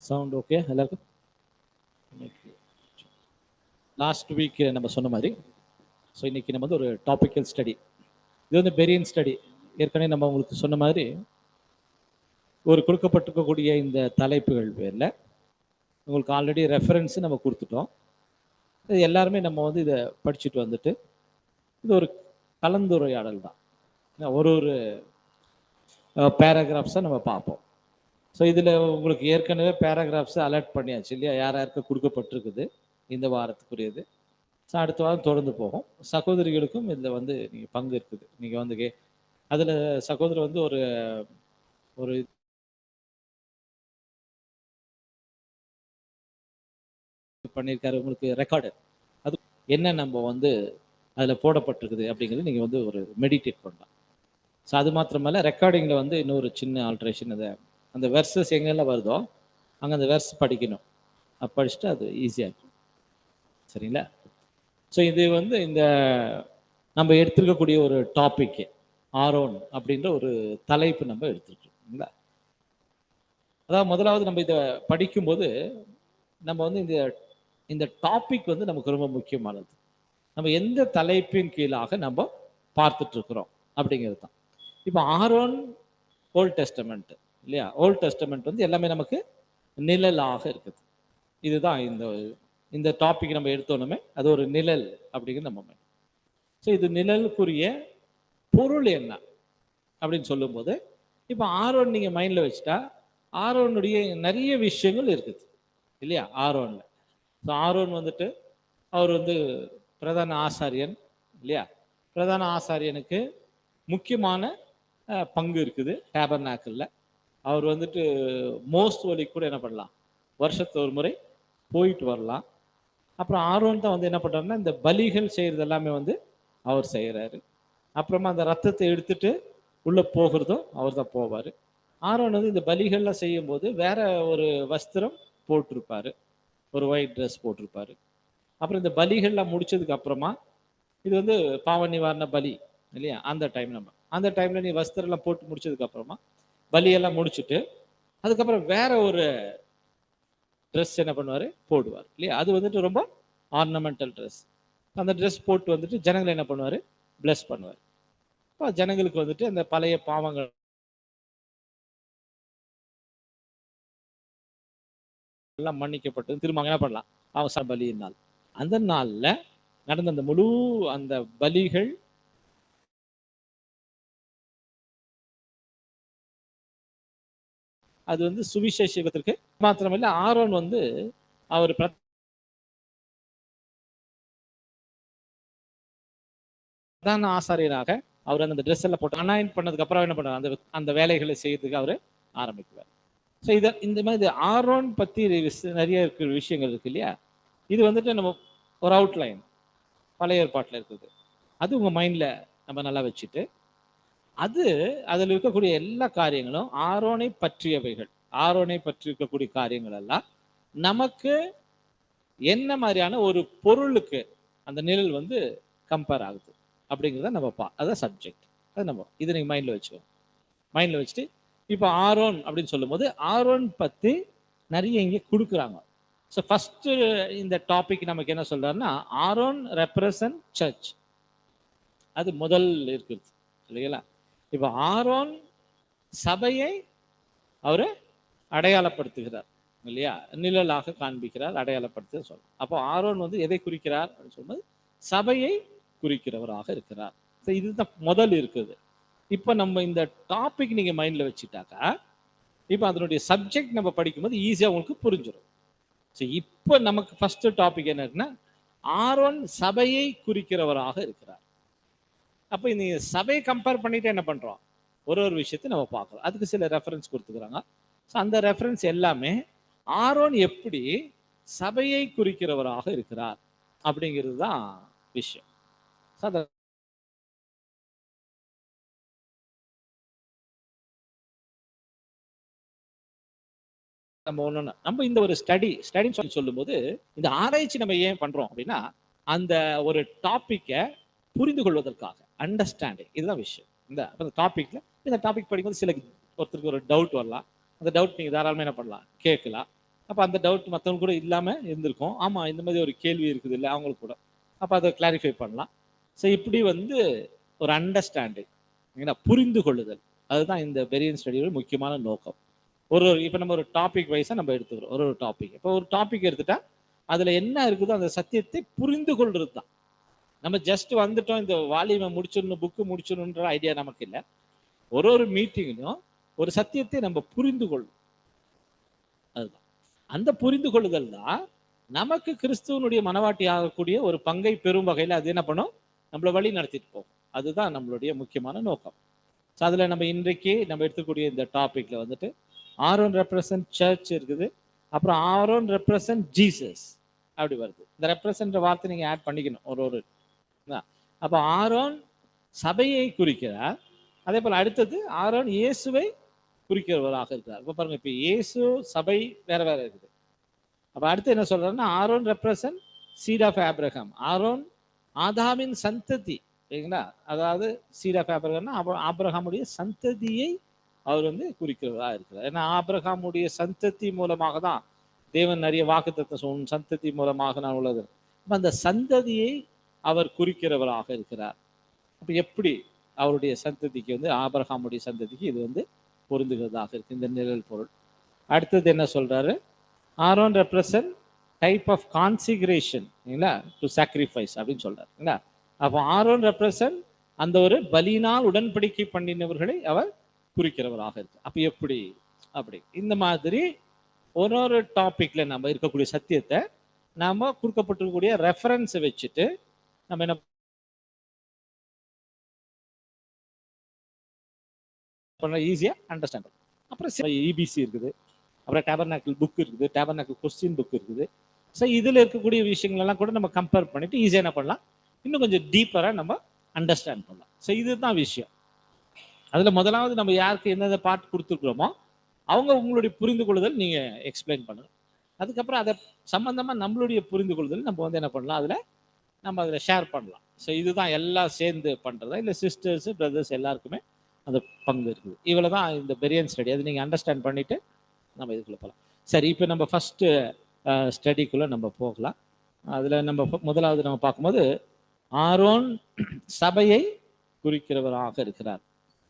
Sound okay எல்லாருக்கும்? Last week நம்ம சொன்ன மாதிரி ஸோ இன்னைக்கு நம்ம வந்து ஒரு டாபிக்கல் ஸ்டடி. இது வந்து பெரியன் ஸ்டடி. ஏற்கனவே நம்ம உங்களுக்கு சொன்ன மாதிரி ஒரு கொடுக்கப்பட்டிருக்கக்கூடிய இந்த தலைப்புகள் பேரில் உங்களுக்கு ஆல்ரெடி ரெஃபரன்ஸு நம்ம கொடுத்துட்டோம். இது எல்லாருமே நம்ம வந்து இதை படிச்சுட்டு வந்துட்டு இது ஒரு கலந்துரையாடல் தான். ஒரு ஒரு பேராகிராஃப்ஸை நம்ம பார்ப்போம். ஸோ இதில் உங்களுக்கு ஏற்கனவே பேராகிராஃப்ஸை அலர்ட் பண்ணியாச்சு இல்லையா, யார் யாருக்கு கொடுக்கப்பட்டிருக்குது இந்த வாரத்துக்குரியது. ஸோ அடுத்த வாரம் தொடர்ந்து போகும். சகோதரிகளுக்கும் இதில் வந்து நீங்கள் பங்கு இருக்குது. நீங்கள் வந்து அதில் சகோதரர் வந்து ஒரு ஒரு பண்ணியிருக்காரு உங்களுக்கு ரெக்கார்டு. அது என்ன நம்ம வந்து அதில் போடப்பட்டிருக்குது அப்படிங்கிறது நீங்கள் வந்து ஒரு மெடிடேட் பண்ணலாம். ஸோ அது மாத்திரமல்ல, ரெக்கார்டிங்கில் வந்து இன்னொரு சின்ன ஆல்ட்ரேஷன். அதை அந்த வெர்சஸ் எங்கெல்லாம் வருதோ அங்கே அந்த வெர்ஸ் படிக்கணும். படிச்சுட்டு அது ஈஸியாக இருக்கும். சரிங்களா? ஸோ இது வந்து இந்த நம்ம எடுத்துருக்கக்கூடிய ஒரு டாபிக் ஆரோன் அப்படின்ற ஒரு தலைப்பு நம்ம எடுத்துருக்கோம். அதாவது முதலாவது நம்ம இதை படிக்கும்போது நம்ம வந்து இந்த இந்த டாபிக் வந்து நமக்கு ரொம்ப முக்கியமானது. நம்ம எந்த தலைப்பின் கீழாக நம்ம பார்த்துட்டு இருக்கிறோம் அப்படிங்கிறது தான். இப்போ ஆரோன் ஓல்ட் டெஸ்டமெண்ட் இல்லையா? ஓல்ட் டெஸ்டமெண்ட் வந்து எல்லாமே நமக்கு நிழலாக இருக்குது. இதுதான் இந்த இந்த டாபிக் நம்ம எடுத்தோன்னே அது ஒரு நிழல் அப்படிங்கிறது நம்ம. ஸோ இது நிழலுக்குரிய பொருள் என்ன அப்படின்னு சொல்லும்போது, இப்போ ஆரோன் நீங்கள் மைண்டில் வச்சுட்டா ஆரோனுடைய நிறைய விஷயங்கள் இருக்குது இல்லையா ஆரோனில். ஸோ ஆரோன் வந்துட்டு அவர் வந்து பிரதான ஆசாரியன் இல்லையா? பிரதான ஆசாரியனுக்கு முக்கியமான பங்கு இருக்குது டேபர்நாக்கில். அவர் வந்துட்டு மோஸ்ட் ஒலி கூட என்ன பண்ணலாம், வருஷத்து ஒரு முறை போயிட்டு வரலாம். அப்புறம் ஆரோன் தான் வந்து என்ன பண்ணுறாருன்னா இந்த பலிகள் செய்கிறது எல்லாமே வந்து அவர் செய்கிறாரு. அப்புறமா அந்த ரத்தத்தை எடுத்துட்டு உள்ளே போகிறதும் அவர் தான் போவார். ஆரோன் வந்து இந்த பலிகள்லாம் செய்யும்போது வேற ஒரு வஸ்திரம் போட்டிருப்பாரு, ஒரு ஒயிட் ட்ரெஸ் போட்டிருப்பாரு. அப்புறம் இந்த பலிகள்லாம் முடிச்சதுக்கு அப்புறமா இது வந்து பாவ நிவாரண பலி இல்லையா? அந்த டைம் நம்ம அந்த டைம்ல நீ வஸ்திரம்லாம் போட்டு முடிச்சதுக்கு அப்புறமா பலியெல்லாம் முடிச்சுட்டு அதுக்கப்புறம் வேற ஒரு ட்ரெஸ் என்ன பண்ணுவார் போடுவார் இல்லையா? அது வந்துட்டு ரொம்ப ஆர்னமெண்டல் ட்ரெஸ். அந்த ட்ரெஸ் போட்டு வந்துட்டு ஜனங்களை என்ன பண்ணுவார், பிளஸ் பண்ணுவார். இப்போ ஜனங்களுக்கு வந்துட்டு அந்த பழைய பாவங்கள் எல்லாம் மன்னிக்கப்பட்டு திரும்ப என்ன பண்ணலாம், அவசர பலியினால். அந்த நாள்ல நடந்த அந்த முழு அந்த பலிகள் அது வந்து சுவிசேஷத்திற்கு மாத்திரமில்ல, ஆரோன் வந்து அவர் பிரதான ஆசாரியராக அவர் அந்த ட்ரெஸ் எல்லாம் போட்டு அனாயின் பண்ணதுக்கு அப்புறம் என்ன பண்ணுவார், அந்த அந்த வேலைகளை செய்யறதுக்கு அவர் ஆரம்பிக்குவார். ஸோ இதை இந்த மாதிரி ஆரோன் பற்றி நிறைய இருக்கிற விஷயங்கள் இருக்கு இல்லையா? இது வந்துட்டு நம்ம ஒரு அவுட்லைன் பழைய ஏற்பாட்டில் இருக்குது. அது உங்கள் மைண்டில் நம்ம நல்லா வச்சுட்டு அது அதில் இருக்கக்கூடிய எல்லா காரியங்களும் ஆரோனை பற்றியவைகள். ஆரோனை பற்றி இருக்கக்கூடிய காரியங்கள் எல்லாம் நமக்கு என்ன மாதிரியான ஒரு பொருளுக்கு அந்த நிழல் வந்து கம்பேர் ஆகுது அப்படிங்கிறத நம்ம அதான் சப்ஜெக்ட். அது நம்ம இதை நீங்கள் மைண்டில் வச்சுக்கோ. மைண்டில் வச்சுட்டு இப்போ ஆரோன் அப்படின்னு சொல்லும்போது ஆரோன் பற்றி நிறைய இங்கே கொடுக்குறாங்க. ஸோ ஃபஸ்ட்டு இந்த டாபிக் நமக்கு என்ன சொல்றாருன்னா, ஆரோன் ரெப்ரசன்ட் சர்ச். அது முதல் இருக்குது இல்லைங்களா? இப்போ ஆரோன் சபையை அவர் அடையாளப்படுத்துகிறார் இல்லையா? நிழலாக காண்பிக்கிறார், அடையாளப்படுத்த சொல்ல. அப்போ ஆரோன் வந்து எதை குறிக்கிறார் அப்படின்னு சொல்லும்போது சபையை குறிக்கிறவராக இருக்கிறார். இதுதான் முதல் இருக்குது. இப்போ நம்ம இந்த டாபிக் நீங்க மைண்ட்ல வச்சுட்டாக்கா இப்போ அதனுடைய சப்ஜெக்ட் நம்ம படிக்கும்போது ஈஸியாக உங்களுக்கு புரிஞ்சிடும். ஸோ இப்போ நமக்கு ஃபர்ஸ்ட் டாபிக் என்ன இருக்குன்னா, ஆரோன் சபையை குறிக்கிறவராக இருக்கிறார். அப்போ இந்த சபையை கம்பேர் பண்ணிட்டு என்ன பண்றோம், ஒரு ஒரு விஷயத்தை நம்ம பார்க்குறோம். அதுக்கு சில ரெஃபரன்ஸ் கொடுத்துக்கிறாங்க. ஸோ அந்த ரெஃபரன்ஸ் எல்லாமே ஆரோன் எப்படி சபையை குறிக்கிறவராக இருக்கிறார் அப்படிங்கிறது தான் விஷயம். நம்ம ஒண்ணு நம்ம இந்த ஒரு ஸ்டடின்னு சொல்லும்போது இந்த ஆராய்ச்சி நம்ம ஏன் பண்றோம் அப்படின்னா, அந்த ஒரு டாபிக்கை புரிந்து கொள்வதற்காக, அண்டர்ஸ்டாண்டிங், இதுதான் விஷயம். இந்த டாபிக்ல இந்த டாபிக் படிக்கும்போது சில ஒருத்தருக்கு ஒரு டவுட் வரலாம். அந்த டவுட் நீங்க தாராளமாக என்ன பண்ணலாம், கேட்கலாம். அப்போ அந்த டவுட் மற்றவங்க கூட இல்லாமல் இருந்திருக்கும். ஆமாம், இந்த மாதிரி ஒரு கேள்வி இருக்குது இல்லை அவங்களுக்கு கூட. அப்போ அதை கிளாரிஃபை பண்ணலாம். ஸோ இப்படி வந்து ஒரு அண்டர்ஸ்டாண்டிங், ஏன்னா புரிந்து கொள்ளுதல், அதுதான் இந்த பெரியன் ஸ்டடியோட முக்கியமான நோக்கம். இப்போ நம்ம ஒரு டாபிக் வைஸாக நம்ம எடுத்துக்கிறோம். ஒரு டாபிக், இப்போ ஒரு டாபிக் எடுத்துட்டா அதில் என்ன இருக்குதோ அந்த சத்தியத்தை புரிந்து கொள்றது தான். நம்ம ஜஸ்ட் வந்துட்டோம், இந்த வால்யூமை முடிச்சிடணும், புக்கு முடிச்சிடணுன்ற ஐடியா நமக்கு இல்லை. ஒரு மீட்டிங்லையும் ஒரு சத்தியத்தை நம்ம புரிந்து கொள்ளும். அதுதான் அந்த புரிந்து கொள்ளுதல் தான் நமக்கு கிறிஸ்துவனுடைய மனவாட்டி ஆகக்கூடிய ஒரு பங்கை பெறும் வகையில் அது என்ன பண்ணும், நம்மளை வழி நடத்திட்டு போகும். அதுதான் நம்மளுடைய முக்கியமான நோக்கம். ஸோ அதில் நம்ம இன்றைக்கு நம்ம எடுத்துக்கூடிய இந்த டாபிக்ல வந்துட்டு ஆரோன் ரெப்ரசன்ட் சர்ச் இருக்குது, அப்புறம் ஆரோன் ரெப்ரசன்ட் ஜீசஸ் அப்படி வருது. இந்த ரெப்ரசன்ட் வார்த்தை நீங்க ஆட் பண்ணிக்கணும் ஒரு அப்போ ஆரோன் சபையை குறிக்கிறார், அதே போல அடுத்தது ஆரோன் இயேசுவை குறிக்கிறவராக இருக்கிறார். இப்போ பாருங்க, இப்போ இயேசு சபை வேற வேற இருக்குது. அப்ப அடுத்து என்ன சொல்றாருன்னா, Aaron represent seed of Abraham. Aaron ஆதாமின் சந்ததி, சரிங்களா? அதாவது சீட் ஆஃப் ஆபிரகாம்னா ஆபிரகாமுடைய சந்ததியை அவர் வந்து குறிக்கிறவராக இருக்கிறார். ஏன்னா ஆபிரகாமுடைய சந்ததி மூலமாக தான் தேவன் நிறைய வாக்குத்தத்தம் சந்ததி மூலமாக நான் உள்ளது. அந்த சந்ததியை அவர் குறிக்கிறவராக இருக்கிறார். அப்ப எப்படி அவருடைய சந்ததிக்கு வந்து ஆபிரகாமுடைய சந்ததிக்கு இது வந்து பொருந்துகிறதாக இருக்கு இந்த நிழல் பொருள். அடுத்தது என்ன சொல்றாரு, Aaron represent type of consecration to sacrifice அப்படின்னு சொல்றாரு. அப்போ ஆரோன் ரெப்ரசன்ட் அந்த ஒரு பலியினால் உடன்படிக்கை பண்ணினவர்களை அவர் குறிக்கிறவராக இருக்கு. அப்ப எப்படி அப்படி இந்த மாதிரி ஒரு டாபிக்ல நம்ம இருக்கக்கூடிய சத்தியத்தை நாம கொடுக்கப்பட்டிருக்கக்கூடிய ரெஃபரன்ஸ் வச்சுட்டு நம்ம என்ன பண்ண ஈஸியா அண்டர்ஸ்டாண்ட் பண்ணலாம். அப்புறம் இபிசி இருக்குது, அப்புறம் டேபர்நாக்கிள் புக் இருக்குது, டேபர்நாக்கிள் கொஸ்டின் புக் இருக்குது. ஸோ இதில் இருக்கக்கூடிய விஷயங்கள் எல்லாம் கூட நம்ம கம்பேர் பண்ணிட்டு ஈஸியாக என்ன பண்ணலாம், இன்னும் கொஞ்சம் டீப்பராக நம்ம அண்டர்ஸ்டாண்ட் பண்ணலாம். ஸோ இதுதான் விஷயம். அதில் முதலாவது நம்ம யாருக்கு எந்தெந்த பார்ட் கொடுத்துருக்குறோமோ அவங்க உங்களுடைய புரிந்து கொள்ளுதல் நீங்கள் எக்ஸ்பிளைன் பண்ணணும். அதுக்கப்புறம் அதை சம்பந்தமாக நம்மளுடைய புரிந்து கொள்ளுதல் நம்ம வந்து என்ன பண்ணலாம், நம்ம அதில் ஷேர் பண்ணலாம். ஸோ இதுதான் எல்லாம் சேர்ந்து பண்ணுறதா, இல்லை சிஸ்டர்ஸ் பிரதர்ஸ் எல்லாருக்குமே அந்த பங்கு இருக்குது. இவ்வளோ தான் இந்த பெரியன் ஸ்டடி. அது நீங்கள் அண்டர்ஸ்டாண்ட் பண்ணிவிட்டு நம்ம இதுக்குள்ளே போகலாம். சரி, இப்போ நம்ம ஃபஸ்ட்டு ஸ்டடிக்குள்ளே நம்ம போகலாம். அதில் நம்ம முதலாவது நம்ம பார்க்கும்போது ஆரோன் சபையை குறிக்கிறவராக இருக்கிறார்.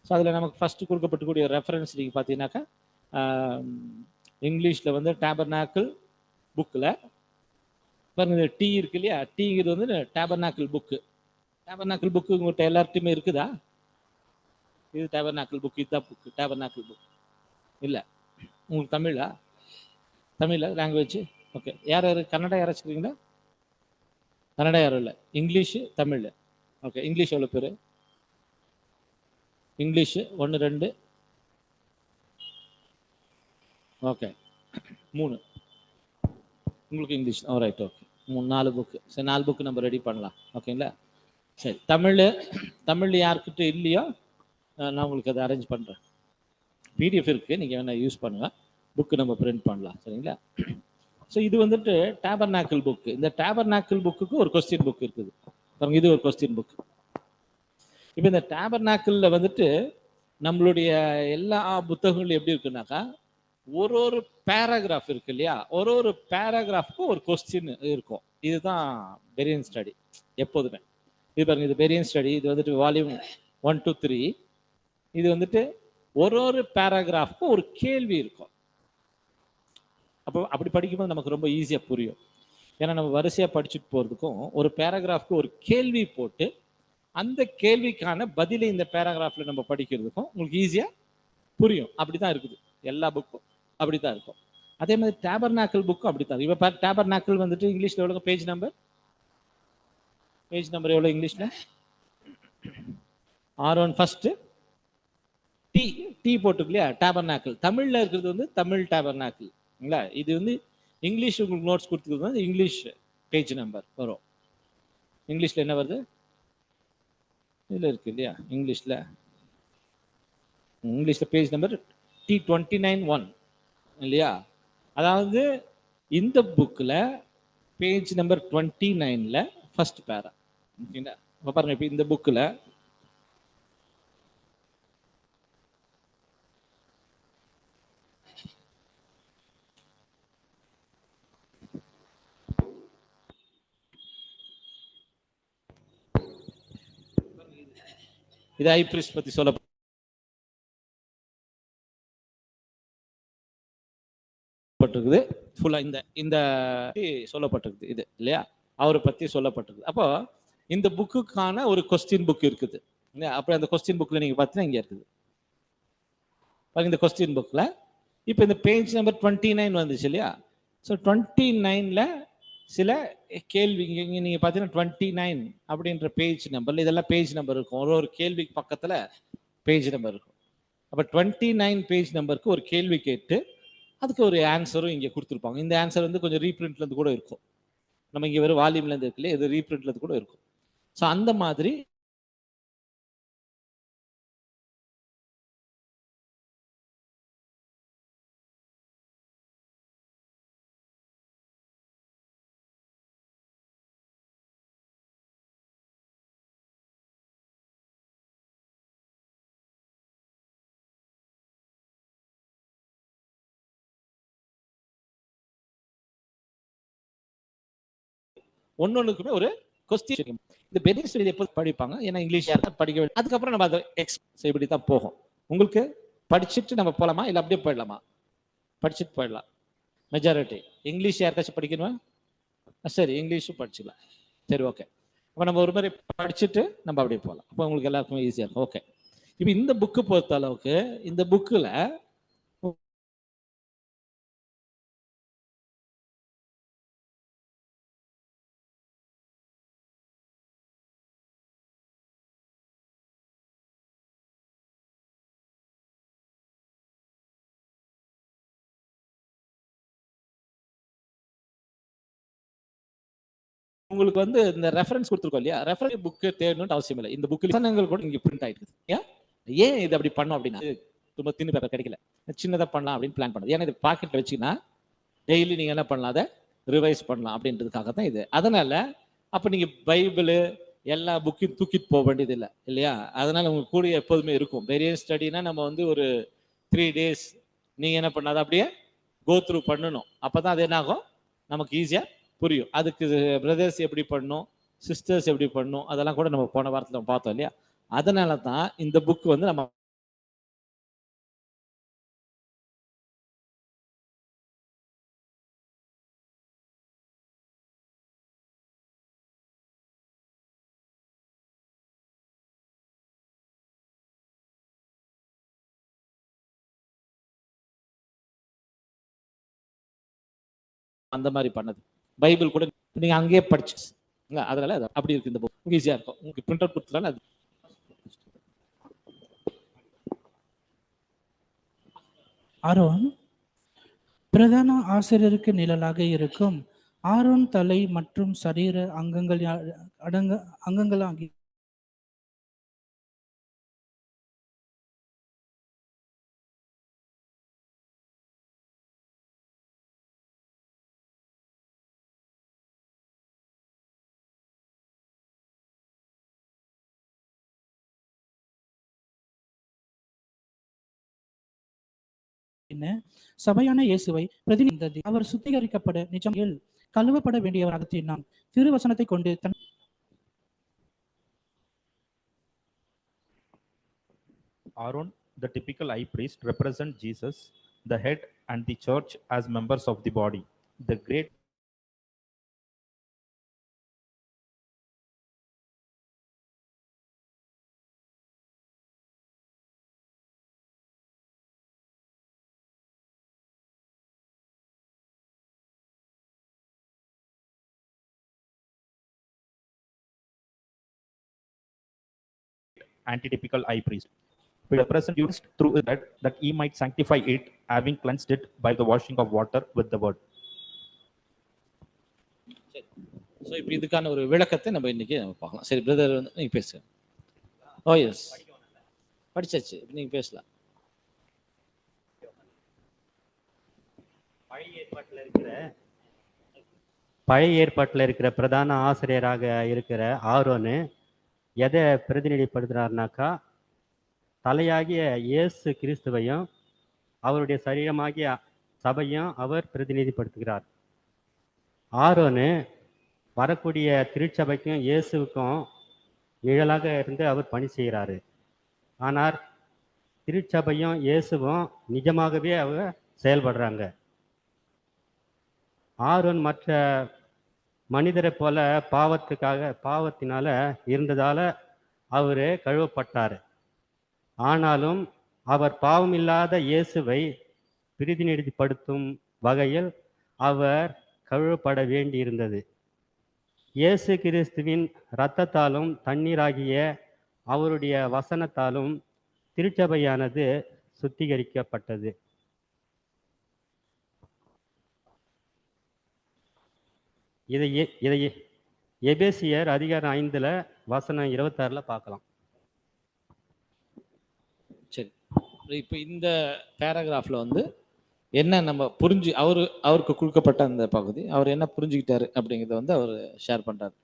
ஸோ அதில் நமக்கு ஃபஸ்ட்டு கொடுக்கப்பட்டுக்கூடிய ரெஃபரன்ஸ் நீங்கள் பார்த்தீங்கன்னாக்கா இங்கிலீஷில் வந்து டேபர்நாக்கிள் புக்கில் பாருங்க, டீ இருக்கு இல்லையா, டீங்கிறது வந்து டேபர்நாக்கிள் புக்கு. டேபர்நாக்கிள் புக்கு உங்கள்கிட்ட எல்லார்ட்டையுமே இருக்குதா? இது டேபர்நாக்கிள் புக், இதுதான் புக்கு டேபர்நாக்கிள் புக் இல்லை உங்களுக்கு தமிழா? தமிழா லாங்குவேஜ்? ஓகே. யார் கன்னடா யாராச்சுக்கிறீங்களா? கன்னடா யாரும் இல்லை, இங்கிலீஷு தமிழ். ஓகே. இங்கிலீஷ் எவ்வளோ பேர்? இங்கிலீஷு 1 2 ஓகே 3 உங்களுக்கு இங்கிலீஷ். Right, okay. 4 புக்கு. சரி, 4 புக்கு நம்ம ரெடி பண்ணலாம். ஓகேங்களா? சரி, தமிழ் யாருக்கிட்ட இல்லையோ நான் உங்களுக்கு அதை அரேஞ்ச் பண்ணுறேன். பிடிஎஃப் இருக்குது, நீங்கள் வேணால் யூஸ் பண்ணுங்கள். புக்கு நம்ம பிரிண்ட் பண்ணலாம், சரிங்களா? ஸோ இது வந்துட்டு டேபர்நாக்கிள் புக்கு. இந்த டேபர்நாக்கிள் புக்குக்கு ஒரு கொஸ்டின் புக் இருக்குது பாருங்க, இது ஒரு கொஸ்டின் புக். இப்போ இந்த டேபர்நாக்கிளில் வந்துட்டு நம்மளுடைய எல்லா புத்தகங்களும் எப்படி இருக்குன்னாக்கா ஒரு பேராகிராஃப் இருக்கு இல்லையா, ஒரு பேராகிராஃப்க்கும் ஒரு கொஸ்டின் இருக்கும். இதுதான் பெரியன் ஸ்டடி எப்போதுமே. இது பாருங்க, இது பெரியன் ஸ்டடி. இது வந்துட்டு வால்யூம் 1 to 3. இது வந்துட்டு ஒரு பேராகிராஃப்க்கும் ஒரு கேள்வி இருக்கும். அப்போ அப்படி படிக்கும்போது நமக்கு ரொம்ப ஈஸியாக புரியும். ஏன்னா நம்ம வரிசையாக படிச்சுட்டு போகிறதுக்கும் ஒரு பேராகிராஃப்க்கு ஒரு கேள்வி போட்டு அந்த கேள்விக்கான பதிலை இந்த பேராகிராஃபில் நம்ம படிக்கிறதுக்கும் உங்களுக்கு ஈஸியாக புரியும். அப்படி தான் இருக்குது எல்லா புக்கும், அப்படி தான் இருக்கும். அதே மாதிரி டேபர்நாக்கிள் புக்கும் அப்படி தான். இப்போ டேபர்நாக்கிள் வந்துட்டு இங்கிலீஷில் எவ்வளோ பேஜ் நம்பர் எவ்வளோ இங்கிலீஷில்? R1 ஃபர்ஸ்ட் டீ போட்டுருக்கு இல்லையா, டேபர்நாக்கிள். தமிழில் இருக்கிறது வந்து தமிழ் டேபர்நாக்கிள். இது வந்து இங்கிலீஷ் உங்களுக்கு நோட்ஸ் கொடுத்துருக்கு வந்து இங்கிலீஷ் பேஜ் நம்பர் வரும். இங்கிலீஷில் என்ன வருது? இதில் இருக்கு இல்லையா, இங்கிலீஷில் பேஜ் நம்பர் T29-1 இல்லையா. அதாவது இந்த புக்கில் பேஜ் நம்பர் 29ல் ஃபர்ஸ்ட் பேரா. ஓகேங்களா? இப்போ பாருங்க, இப்போ இந்த புக்கில் இது ஹை பிரிஸ்ட் பத்தி சொல்லப்பட்டிருக்குது. ஃபுல்லா இந்த இந்த சொல்லப்பட்டிருக்குது இது இல்லையா, அவரை பத்தி சொல்லப்பட்டிருக்கு. அப்போ இந்த புக்குக்கான ஒரு கொஸ்டின் புக் இருக்குது. அப்புறம் அந்த கொஸ்டின் புக்ல நீங்க பார்த்தீங்கன்னா இங்க இருக்குது இந்த கொஸ்டின் புக்ல. இப்போ இந்த பேஜ் நம்பர் 29 வந்துச்சு இல்லையா. ஸோ 29ல சில கேள்வி இங்க நீங்க பார்த்தீங்கன்னா 29 அப்படின்ற பேஜ் நம்பர்ல இதெல்லாம் பேஜ் நம்பர் இருக்கும். ஒரு கேள்விக்கு பக்கத்துல பேஜ் நம்பர் இருக்கும். அப்ப 29 பேஜ் நம்பருக்கு ஒரு கேள்வி கேட்டு அதுக்கு ஒரு ஆன்சரும் இங்க கொடுத்துருப்பாங்க. இந்த ஆன்சர் வந்து கொஞ்சம் ரீபிரிண்ட்ல இருந்து கூட இருக்கும். நம்ம இங்க வெறும் வால்யூம்ல இருந்து இருக்குல்ல, இது ரீபிரிண்ட்ல இருந்து கூட இருக்கும். ஸோ அந்த மாதிரி ஒன்னொன்னுக்குமே ஒரு கொஸ்டின். இந்த பெரிய ஸ்டடி எப்போ படிப்பாங்க, ஏன்னா இங்கிலீஷ் யாரும் படிக்க வேண்டிய, அதுக்கப்புறம் நம்ம அதை இப்படி தான் போகும். உங்களுக்கு படிச்சுட்டு நம்ம போகலாமா இல்லை அப்படியே போயிடலாமா? படிச்சுட்டு போயிடலாம். மெஜாரிட்டி இங்கிலீஷ் யாருக்காச்சும் படிக்கணுமா? சரி, இங்கிலீஷும் படிச்சுக்கலாம். சரி, ஓகே. அப்போ நம்ம ஒரு மாதிரி படிச்சுட்டு நம்ம அப்படியே போகலாம். அப்போ உங்களுக்கு எல்லாருக்குமே ஈஸியாக இருக்கும். ஓகே. இப்போ இந்த புக்கு பொறுத்த அளவுக்கு இந்த புக்கில் உங்களுக்கு வந்து இந்த ரெஃபரன்ஸ் கொடுத்துருக்கோம் இல்லையா, ரெஃபரன்ஸ் புக்கு தேடணும்னு அவசியம் இல்லை. இந்த புக்கு வசனங்கள் கூட இங்கே பிரிண்ட் ஆயிருக்கு. ஏன் இது அப்படி பண்ணோம் அப்படின்னா, ரொம்ப தின்னு பேப்பர் கிடைக்கல, சின்னதாக பண்ணலாம் அப்படின்னு பிளான் பண்ணது. ஏன்னா இது பாக்கெட்டில் வச்சுன்னா டெய்லி நீங்கள் என்ன பண்ணலாம், அதை ரிவைஸ் பண்ணலாம் அப்படின்றதுக்காக தான் இது. அதனால அப்போ நீங்கள் பைபிள் எல்லா புக்கையும் தூக்கிட்டு போக வேண்டியது இல்லை இல்லையா. அதனால உங்களுக்கு கூட எப்போதுமே இருக்கும். பெரிய ஸ்டடினா நம்ம வந்து ஒரு 3 days நீங்கள் என்ன பண்ணாத அப்படியே கோ த்ரூ பண்ணணும். அப்போ தான் அது என்ன ஆகும், நமக்கு ஈஸியாக புரியும். அதுக்கு பிரதர்ஸ் எப்படி பண்ணணும், சிஸ்டர்ஸ் எப்படி பண்ணணும், அதெல்லாம் கூட நம்ம போன வாரத்தில் நம்ம பார்த்தோம் இல்லையா. அதனால தான் இந்த புக் வந்து நம்ம அந்த மாதிரி பண்ணது. பைபிள் கூட நீங்க அங்கேயே படிச்சு, அதனால அப்படி இருக்கு. இந்த புக் ஈஸியா இருக்கும். உங்களுக்கு பிரிண்ட் அவுட் கொடுத்தனால அது ஆரோன் பிரதான ஆசிரியருக்கு நிழலாக இருக்கும். ஆரோன் தலை மற்றும் சரீர அங்கங்களாகி சபையான இயேசுவை பிரதிநிதி அவர் சுத்திகரிக்கப்பட நிஜம் கழுவப்பட வேண்டியவர் அகத்தினான் திருவசனத்தை கொண்டு தன் Aaron, the typical high priest, represents Jesus, the head, and the church as members of the body. The great antitypical high priest will represent you through that he might sanctify it, having cleansed it by the washing of water with the word. So இப்போ இதுக்கான ஒரு விளக்கத்தை நம்ம இன்னைக்கு நம்ம பார்க்கலாம். சரி brother, வந்து நீங்க பேசுங்க. ஓ எஸ், படிச்சாச்சு, நீங்க பேசலாம். பழைய ஏற்பாட்டில் இருக்கிற பிரதான ஆசிரியராக இருக்கிற ஆரோனு எதை பிரதிநிதிப்படுத்துறாருனாக்கா, தலையாகிய இயேசு கிறிஸ்துவையும் அவருடைய சரீரமாகிய சபையும் அவர் பிரதிநிதிப்படுத்துகிறார். ஆரோனு வரக்கூடிய திருச்சபைக்கும் இயேசுவுக்கும் நிழலாக இருந்து அவர் பணி செய்கிறாரு. ஆனால் திருச்சபையும் இயேசுவும் நிஜமாகவே அவங்க செயல்படுறாங்க. ஆரோன் மற்ற மனிதரை போல பாவத்தினால இருந்ததால அவரு கழுவப்பட்டார். ஆனாலும் அவர் பாவமில்லாத இயேசுவை பிரதிநிதிப்படுத்தும் வகையில் அவர் கழுவப்பட வேண்டியிருந்தது. இயேசு கிறிஸ்துவின் இரத்தத்தாலும் தண்ணீராகிய அவருடைய வசனத்தாலும் திருச்சபையானது சுத்திகரிக்கப்பட்டது. இதை எபேசியர் அதிகாரம் 5 வசனம் 26 பார்க்கலாம். சரி, இப்போ இந்த பேராகிராஃப்ல வந்து என்ன நம்ம அவருக்கு கொடுக்கப்பட்ட அந்த பகுதி அவர் என்ன புரிஞ்சுக்கிட்டாரு அப்படிங்கிறத வந்து அவர் ஷேர் பண்றாரு.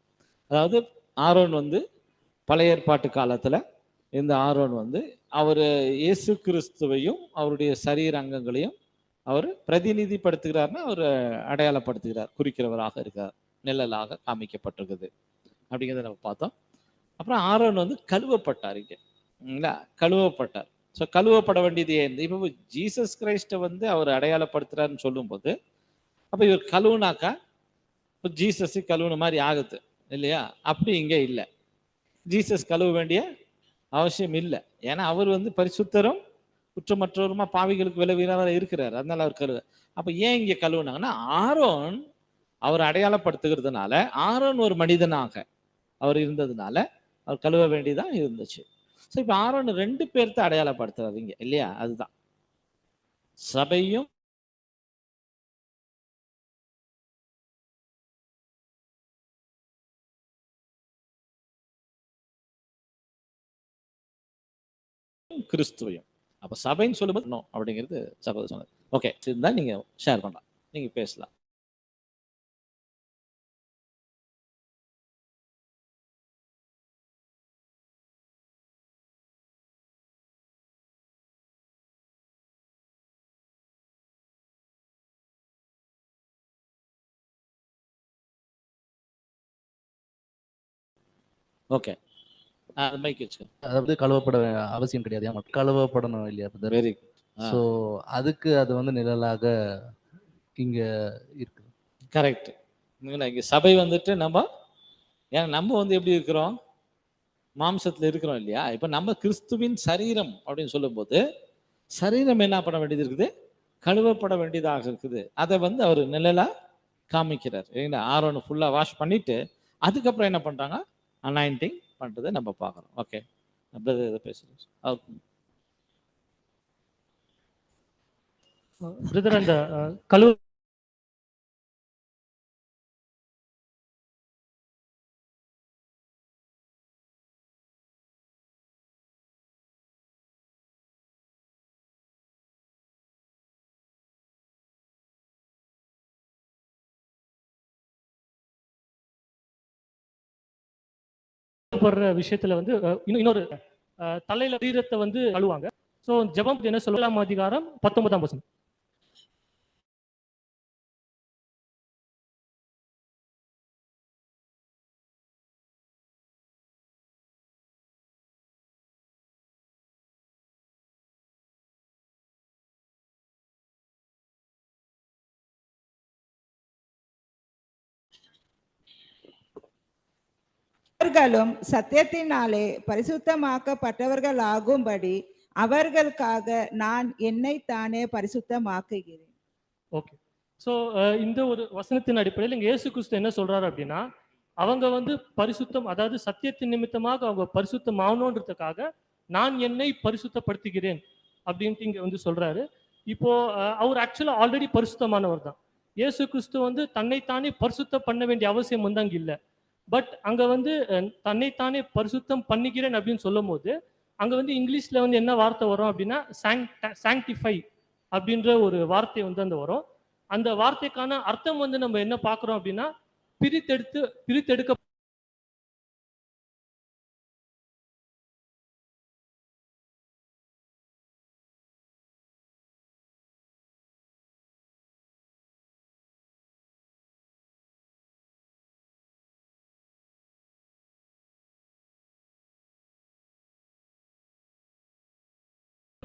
அதாவது ஆரோன் வந்து பழைய ஏற்பாட்டு காலத்துல இந்த ஆரோன் வந்து அவர் இயேசு கிறிஸ்துவையும் அவருடைய சரீர அங்கங்களையும் அவர் பிரதிநிதிப்படுத்துகிறார்னா அவர் அடையாளப்படுத்துகிறார், குறிக்கிறவராக இருக்கார், நிழலாக காமிக்கப்பட்டிருக்குது அப்படிங்கிறத நம்ம பார்த்தோம். அப்புறம் ஆரோன் வந்து கழுவப்பட்டார். இங்க கழுவப்பட்டார். ஸோ கழுவப்பட வேண்டியது ஏன்? இப்போ ஜீசஸ் கிரைஸ்டை வந்து அவர் அடையாளப்படுத்துறாருன்னு சொல்லும்போது அப்போ இவர் கழுவுனாக்கா இப்போ ஜீசஸ் கழுவுன மாதிரி ஆகுது இல்லையா? அப்படி இங்கே இல்லை, ஜீசஸ் கழுவ வேண்டிய அவசியம் இல்லை. ஏன்னா அவர் வந்து பரிசுத்தரும் குற்றமற்றவருமா பாவிகளுக்கு விளைவினராக இருக்கிறார், அதனால அவர் கழுவ. அப்போ ஏன் இங்கே கழுவுனாங்கன்னா ஆரோன் அவர் அடையாளப்படுத்துகிறதுனால, ஆரோன் ஒரு மனிதனாக அவர் இருந்ததுனால அவர் கழுவ வேண்டியதான் இருந்துச்சு. ஸோ இப்போ ஆரோன் 2 பேர்த்த அடையாளப்படுத்துறாருங்க இல்லையா? அதுதான் சபையும் கிறிஸ்துவையும். அப்ப சபைன்னு சொல்லும்போது நோ அப்படிங்கிறது சகோதரர் சொன்னது. ஓகே, இருந்தா நீங்க ஷேர் பண்ணலாம், நீங்க பேசலாம். ஓகே, மைக் வச்சுக்கோ. அதாவது கழுவப்பட அவசியம் கிடையாது. ஏன் கழுவப்படணும் இல்லையா பிரதர்? Very good. ஸோ அதுக்கு அது வந்து நிழலாக இங்க இருக்கு. கரெக்ட். இங்க சபை வந்துட்டு நம்ம வந்து எப்படி இருக்கிறோம்? மாம்சத்துல இருக்கிறோம் இல்லையா? இப்ப நம்ம கிறிஸ்துவின் சரீரம் அப்படின்னு சொல்லும்போது சரீரம் என்ன பண்ண வேண்டியது இருக்குது? கழுவப்பட வேண்டியதாக இருக்குது. அதை வந்து அவர் நிழலா காமிக்கிறார். ஏன்னா ஆரோனை ஃபுல்லா வாஷ் பண்ணிட்டு அதுக்கப்புறம் என்ன பண்றாங்க? அனாயிண்டிங் பண்றதை நம்ம பார்க்குறோம். ஓகே, பேசுறேன். பிரதர், அந்த கழுவு போடுற விஷயத்துல வந்து இன்னொரு தலையில சரீரத்தை வந்து கழுவாங்க. ஸோ ஜெபம் என்ன சொல்லலாம்? அதிகாரம் 19ஆம் வசனம். அவர்களும் சத்தியத்தினாலே பரிசுத்தமாக்கப்பட்டவர்களாகும்படி அவர்களுக்காக நான் என்னை தானே பரிசுத்தமாக்குகிறேன். ஓகே, ஸோ இந்த ஒரு வசனத்தின் அடிப்படையில் இங்க இயேசு கிறிஸ்து என்ன சொல்றாரு அப்படின்னா, அவங்க வந்து பரிசுத்தம், அதாவது சத்தியத்தின் நிமித்தமாக அவங்க பரிசுத்தம் ஆகணுன்றதுக்காக நான் என்னை பரிசுத்தப்படுத்துகிறேன் அப்படின்ட்டு இங்க வந்து சொல்றாரு. இப்போ அவர் ஆக்சுவலா ஆல்ரெடி பரிசுத்தமானவர் தான். இயேசு கிறிஸ்து வந்து தன்னைத்தானே பரிசுத்தம் பண்ண வேண்டிய அவசியம் வந்து அங்க இல்லை. பட் அங்க வந்து தன்னைத்தானே பரிசுத்தம் பண்ணிக்கிறேன் அப்படின்னு சொல்லும் போது அங்க வந்து இங்கிலீஷ்ல வந்து என்ன வார்த்தை வரும் அப்படின்னா சாங்டிஃபை அப்படின்ற ஒரு வார்த்தை வந்து அந்த வரும். அந்த வார்த்தைக்கான அர்த்தம் வந்து நம்ம என்ன பார்க்கிறோம் அப்படின்னா பிரித்தெடுக்க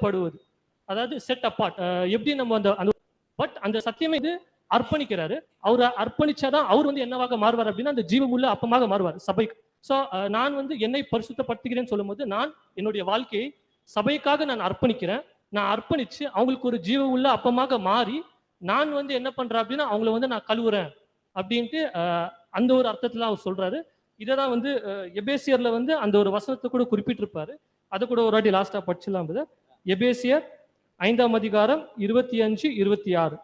படுவது, அதாவது செட் அப்பார்ட். எப்படி நம்ம அந்த அந்த பட் அந்த சத்தியமே இது அர்ப்பணிக்கிறாரு. அவர் அர்ப்பணிச்சாதான் அவர் வந்து என்னவாக மாறுவார் அப்படின்னா அந்த ஜீவமுள்ள அப்பமாக மாறுவார் சபைக்கு. ஸோ நான் வந்து என்னை பரிசுத்தப்படுத்துகிறேன்னு சொல்லும்போது நான் என்னுடைய வாழ்க்கையை சபைக்காக நான் அர்ப்பணிக்கிறேன். நான் அர்ப்பணிச்சு அவங்களுக்கு ஒரு ஜீவ உள்ள அப்பமாக மாறி நான் வந்து என்ன பண்றேன் அப்படின்னா அவங்கள வந்து நான் கழுவுறேன் அப்படின்ட்டு அந்த ஒரு அர்த்தத்துல அவர் சொல்றாரு. இதை தான் வந்து எபேசியர்ல வந்து அந்த ஒரு வசனத்தை கூட குறிப்பிட்டிருப்பாரு. அதை கூட ஒரு வாட்டி லாஸ்டா படிச்சிடலாம். எபேசியர் 5ஆம் அதிகாரம் 25, 26.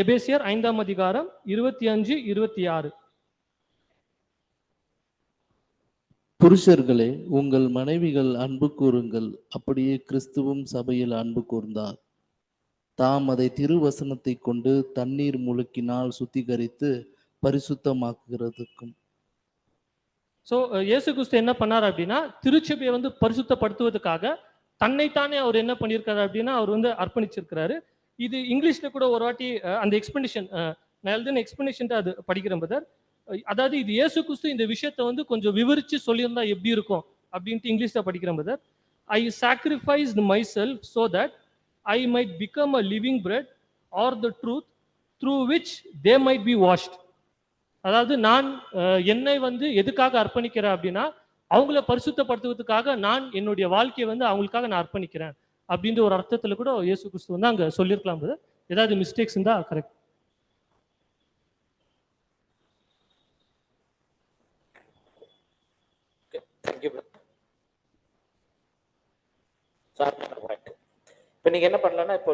எபேசியர் 5ஆம் அதிகாரம் 25, 26. புருஷர்களே உங்கள் மனைவிகள் அன்பு கூறுங்கள், அப்படியே கிறிஸ்துவும் சபையில் அன்பு கூர்ந்தார். தாம் அதை திருவசனத்தை கொண்டு தண்ணீர் முழுக்கினால் சுத்திகரித்து பரிசுத்தமாக்குகிறதுக்கும். ஸோ இயேசு கிறிஸ்து என்ன பண்ணார் அப்படின்னா திருச்சபையை வந்து பரிசுத்தப்படுத்துவதற்காக தன்னைத்தானே அவர் என்ன பண்ணியிருக்காரு அப்படின்னா அவர் வந்து அர்ப்பணிச்சிருக்கிறாரு. இது இங்கிலீஷ்ல கூட ஒரு வாட்டி அந்த எக்ஸ்பிளனேஷன் நான் எழுதின எக்ஸ்பிளனேஷன் அது படிக்கிறேன் பிரதர். அதாவது இது இயேசு கிறிஸ்து இந்த விஷயத்தை வந்து கொஞ்சம் விவரிச்சு சொல்லியிருந்தா எப்படி இருக்கும் அப்படின்ட்டு இங்கிலீஷ்ல படிக்கிறேன் brother. I sacrificed my self so that I might become a living bread R the truth through which they might be washed. அதாவது நான் என்னை வந்து எதுக்காக அர்ப்பணிக்கிறேன் அப்படின்னா அவங்கள பரிசுத்தப்படுத்துவதற்காக நான் என்னுடைய வாழ்க்கையை வந்து அவங்களுக்காக நான் அர்ப்பணிக்கிறேன் அப்படின்ற ஒரு அர்த்தத்துல கூட இயேசு கிறிஸ்து வந்து அங்க சொல்லியிருக்கலாம். ஏதாவது மிஸ்டேக்ஸ் இருந்தா கரெக்ட். இப்போ நீங்க என்ன பண்ணலாம்னா இப்போ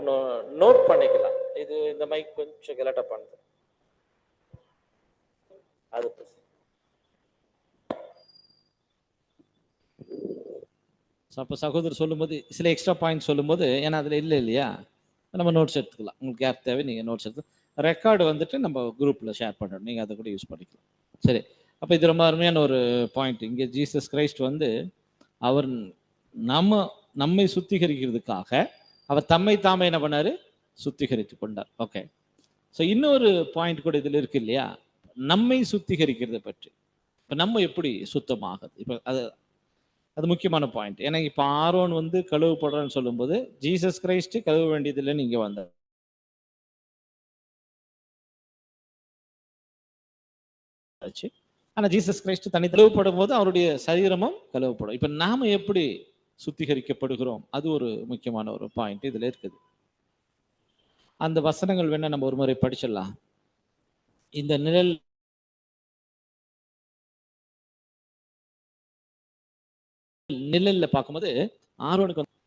நோட் பண்ணிக்கலாம். இது இந்த மைக் கொஞ்சம் கலட்டா பண்ணுது. அது அப்போ சகோதரர் சொல்லும்போது சில எக்ஸ்ட்ரா பாயிண்ட் சொல்லும்போது ஏன்னா அதில் இல்லை இல்லையா, நம்ம நோட்ஸ் எடுத்துக்கலாம். உங்களுக்கு யார் தேவை நீங்கள் நோட்ஸ் எடுத்து ரெக்கார்டு வந்துட்டு நம்ம குரூப்பில் ஷேர் பண்ணுறோம், நீங்கள் அதை கூட யூஸ் பண்ணிக்கலாம். சரி, அப்போ இது ரொம்ப அருமையான ஒரு பாயிண்ட். இங்கே ஜீசஸ் கிரைஸ்ட் வந்து அவர் நம்மை சுத்திகரிக்கிறதுக்காக அவர் தம்மை தாமே என்ன பண்ணார், சுத்திகரித்து கொண்டார். ஓகே, ஸோ இன்னொரு பாயிண்ட் கூட இதில் இருக்கு இல்லையா, நம்மை சுத்திகரிக்கிறத பற்றி. இப்போ நம்ம எப்படி சுத்தமாகுது, இப்போ அது முக்கியமான பாயிண்ட். ஏன்னா இப்போ ஆரோன் வந்து கழுவுப்படுறான்னு சொல்லும்போது ஜீசஸ் கிரைஸ்ட் கழுவ வேண்டியதில்லை நீங்க வந்தார். ஆனா ஜீசஸ் கிரைஸ்ட் தனி கழுவப்படும் போது அவருடைய சரீரமும் கழுவப்படும். இப்ப நாம எப்படி சுத்திகரிக்கப்படுகிறோம், அது ஒரு முக்கியமான ஒரு பாயிண்ட் இதுல இருக்குது. அந்த வசனங்கள் வேணா நம்ம ஒரு முறை படிச்சிடலாம். இந்த நிழல்ல பார்க்கும்போது ஆரோனுக்கு இருக்கு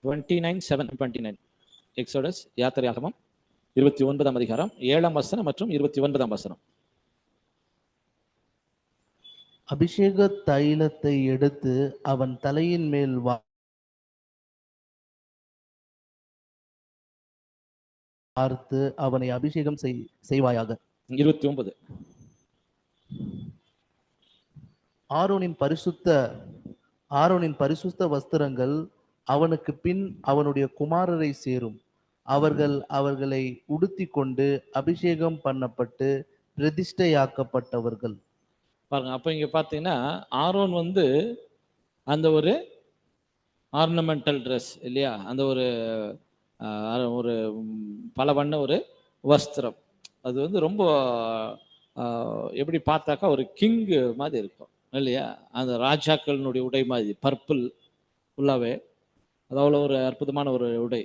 29:7-29 எக்ஸோடஸ் யாத்திரையாகமம் 29ஆம் அதிகாரம் 7ஆம் வசனம் மற்றும் 29ஆம் வசனம். அபிஷேக தைலத்தை எடுத்து அவன் தலையின் மேல் வார்த்து அவனை அபிஷேகம் செய்வாயாக. 29 ஆரோனின் பரிசுத்த வஸ்திரங்கள் அவனுக்கு பின் அவனுடைய குமாரரை சேரும். அவர்களை உடுத்தி கொண்டு அபிஷேகம் பண்ணப்பட்டு பிரதிஷ்டையாக்கப்பட்டவர்கள். பாருங்க, அப்ப இங்க பாத்தீங்கன்னா ஆரோன் வந்து அந்த ஒரு ஆர்னமெண்டல் ட்ரெஸ் இல்லையா, அந்த ஒரு ஒரு பல வண்ண ஒரு வஸ்திரம், அது வந்து ரொம்ப எப்படி பார்த்தாக்கா ஒரு கிங் மாதிரி இருக்கும் இல்லையா, அந்த ராஜாக்களினுடைய உடை மாதிரி பர்பிள் ஃபுல்லாவே, அது அவ்வளோ ஒரு அற்புதமான ஒரு உடை.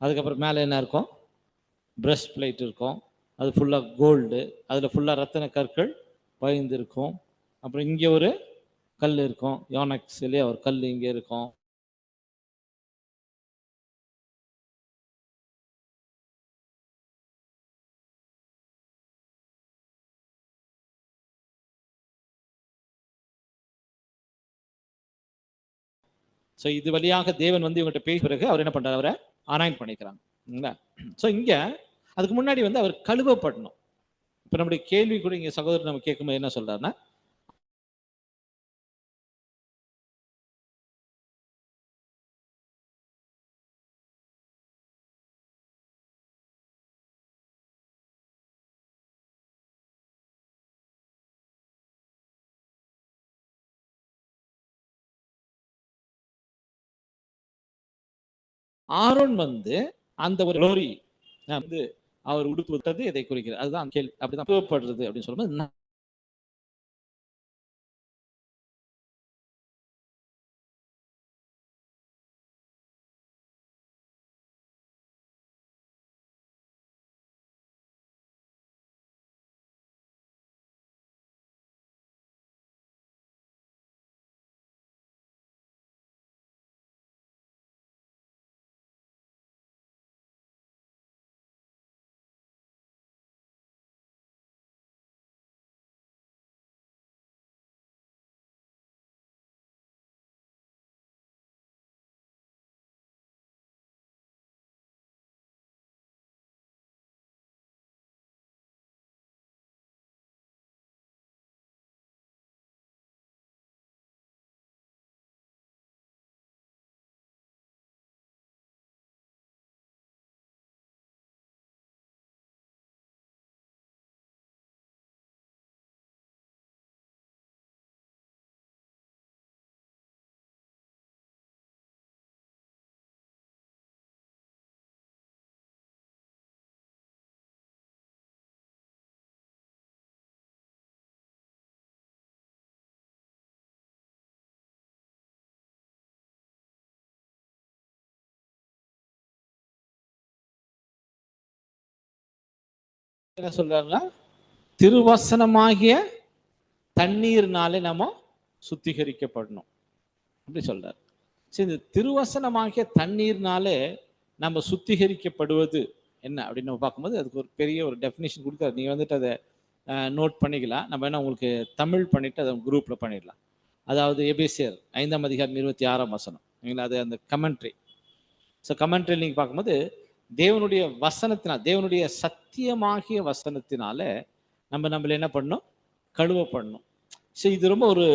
அதுக்கப்புறம் மேலே என்ன இருக்கும், பிரஸ்ட் பிளேட் இருக்கும், அது ஃபுல்லாக கோல்டு, அதில் ஃபுல்லாக ரத்தின கற்கள் பயந்து இருக்கும். அப்புறம் இங்கே ஒரு கல் இருக்கும், யோனக்ஸ் இல்லையா, ஒரு கல் இங்கே இருக்கும். ஸோ இது வழியாக தேவன் வந்து இவங்ககிட்ட பேசிய பிறகு அவர் என்ன பண்றாரு, அவரை அனாயின் பண்ணிக்கிறாங்க. ஸோ இங்க அதுக்கு முன்னாடி வந்து அவர் கழுவப்படணும். இப்ப நம்முடைய கேள்வி கூட இங்க சகோதரர் நம்ம கேட்கும்போது என்ன சொல்றாருன்னா, ஆரோன் வந்து அந்த ஒரு glory வந்து அவர் உடுத்துவது இதை குறிக்கிறது. அதுதான் கேள்வி. அப்படிதான் கழுவப்படுறது அப்படின்னு சொல்லும்போது என்ன சொல்றாருன்னா, திருவசனமாகிய தண்ணீர்னாலே நம்ம சுத்திகரிக்கப்படணும் அப்படி சொல்றாரு. சரி, இந்த திருவசனமாகிய தண்ணீர்னாலே நம்ம சுத்திகரிக்கப்படுவது என்ன அப்படின்னு நம்ம பார்க்கும்போது அதுக்கு ஒரு பெரிய ஒரு டெஃபினேஷன் கொடுத்தாரு. நீங்க வந்துட்டு அதை நோட் பண்ணிக்கலாம். நம்ம என்ன உங்களுக்கு தமிழ் பண்ணிட்டு அதை குரூப்ல பண்ணிடலாம். அதாவது எபேசியர் 5:26 அது அந்த கமெண்ட்ரி. ஸோ கமெண்ட்ரியில் நீங்க பார்க்கும்போது தேவனுடைய வசனத்தினால், தேவனுடைய சத்தியமாகிய வசனத்தினால நம்மள என்ன பண்ணணும், கழுவப்படணும். ஸோ இது ரொம்ப ஒரு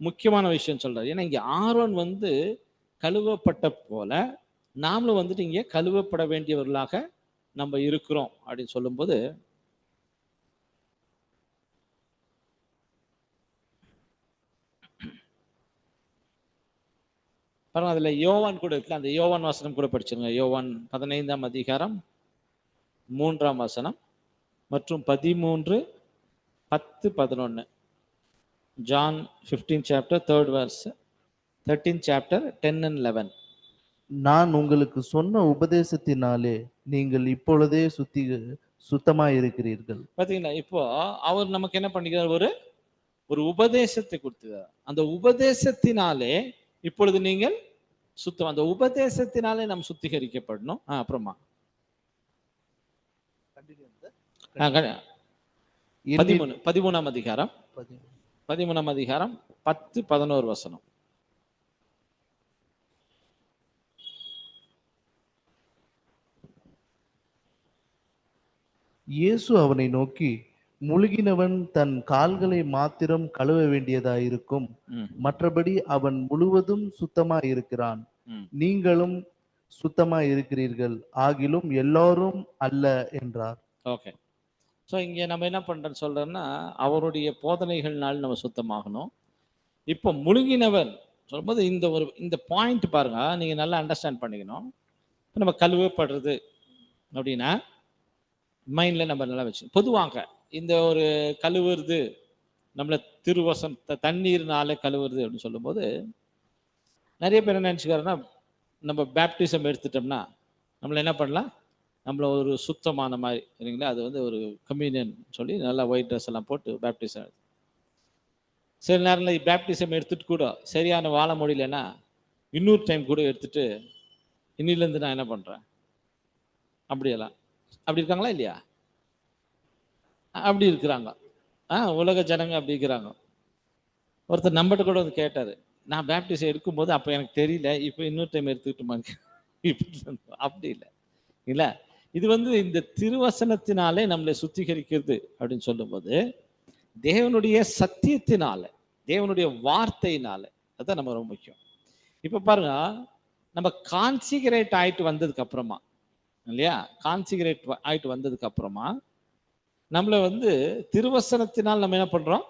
முக்கியமான விஷயம் சொல்றாரு. ஏன்னா இங்க ஆரோன் வந்து கழுவப்பட்ட போல நாமளும் வந்துட்டு இங்க கழுவப்பட வேண்டியவர்களாக நம்ம இருக்கிறோம் அப்படின்னு சொல்லும்போது, பாருங்க அதுல யோவான் கூட இருக்குல்ல, அந்த யோவான் வசனம் கூட படிச்சிருங்க. யோவான் 15:3 மற்றும் 13:10-11. John 15 chapter 3rd verse, 13th chapter 10 and 11. நான் உங்களுக்கு சொன்ன உபதேசத்தினாலே நீங்கள் இப்பொழுதே சுத்தமாய் இருக்கிறீர்கள். பாத்தீங்களா, இப்போ அவர் நமக்கு என்ன பண்ணிக்கிறார், ஒரு உபதேசத்தை கொடுத்துக்கிறார். அந்த உபதேசத்தினாலே இப்பொழுது நீங்கள் சுத்தம். அந்த உபதேசத்தினாலே நாம் சுத்திகரிக்கப்படணும். அப்புறமா 13ஆம் அதிகாரம் 10-11. இயேசு அவனை நோக்கி, முழுகினவன் தன் கால்களை மாத்திரம் கழுவ வேண்டியதாயிருக்கும், மற்றபடி அவன் முழுவதும் சுத்தமாய் இருக்கிறான். நீங்களும் சுத்தமாய் இருக்கிறீர்கள், ஆகிலும் எல்லாரும் அல்ல என்றார். ஓகே. ஸோ இங்கே நம்ம என்ன பண்றோம்னு சொல்றோம்னா, அவருடைய போதனைகள்னால நம்ம சுத்தமாகணும். இப்போ முழுகினவன் சொல்லும்போது இந்த பாயிண்ட் பாருங்க, நீங்க நல்லா அண்டர்ஸ்டாண்ட் பண்ணிக்கணும். இப்போ நம்ம கழுவப்படுறது அப்படின்னா மைண்ட்ல நம்ம நல்லா வச்சு, பொதுவாக இந்த ஒரு கழுவுறது நம்மள திருவசம் தண்ணீர்னால கழுவுறது அப்படின்னு சொல்லும்போது நிறைய பேர் என்ன நினைச்சுக்காருன்னா, நம்ம பேப்டிசம் எடுத்துட்டோம்னா நம்மள என்ன பண்ணலாம், நம்மள ஒரு சுத்தமான மாதிரி இல்லைங்களா, அது வந்து ஒரு கம்யூனியன் சொல்லி நல்லா ஒயிட் ட்ரெஸ் எல்லாம் போட்டு பேப்டிசம். சில நேரத்தில் பேப்டிசம் எடுத்துட்டு கூட சரியான வாழ முடியலன்னா இன்னொரு டைம் கூட எடுத்துட்டு இன்னிலேருந்து நான் என்ன பண்றேன் அப்படியெல்லாம். அப்படி இருக்காங்களா இல்லையா? அப்படி இருக்கிறாங்க. உலக ஜனங்க அப்படி இருக்கிறாங்க. ஒருத்தர் நம்மகிட்ட கூட வந்து கேட்டாரு, நான் பேப்டிசம் எடுக்கும்போது அப்போ எனக்கு தெரியல, இப்போ இன்னொரு டைம் எடுத்துக்கிட்டுமாங்க அப்படி இல்லை இல்லை. இது வந்து இந்த திருவசனத்தினாலே நம்மளை சுத்திகரிக்கிறது அப்படின்னு சொல்லும்போது தேவனுடைய சத்தியத்தினால, தேவனுடைய வார்த்தையினால, அதுதான் நம்ம ரொம்ப முக்கியம். இப்ப பாருங்க, நம்ம கான்சிகரேட் ஆயிட்டு வந்ததுக்கு அப்புறமா இல்லையா, கான்சிகரேட் ஆயிட்டு வந்ததுக்கு அப்புறமா நம்மளை வந்து திருவசனத்தினால் நம்ம என்ன பண்றோம்,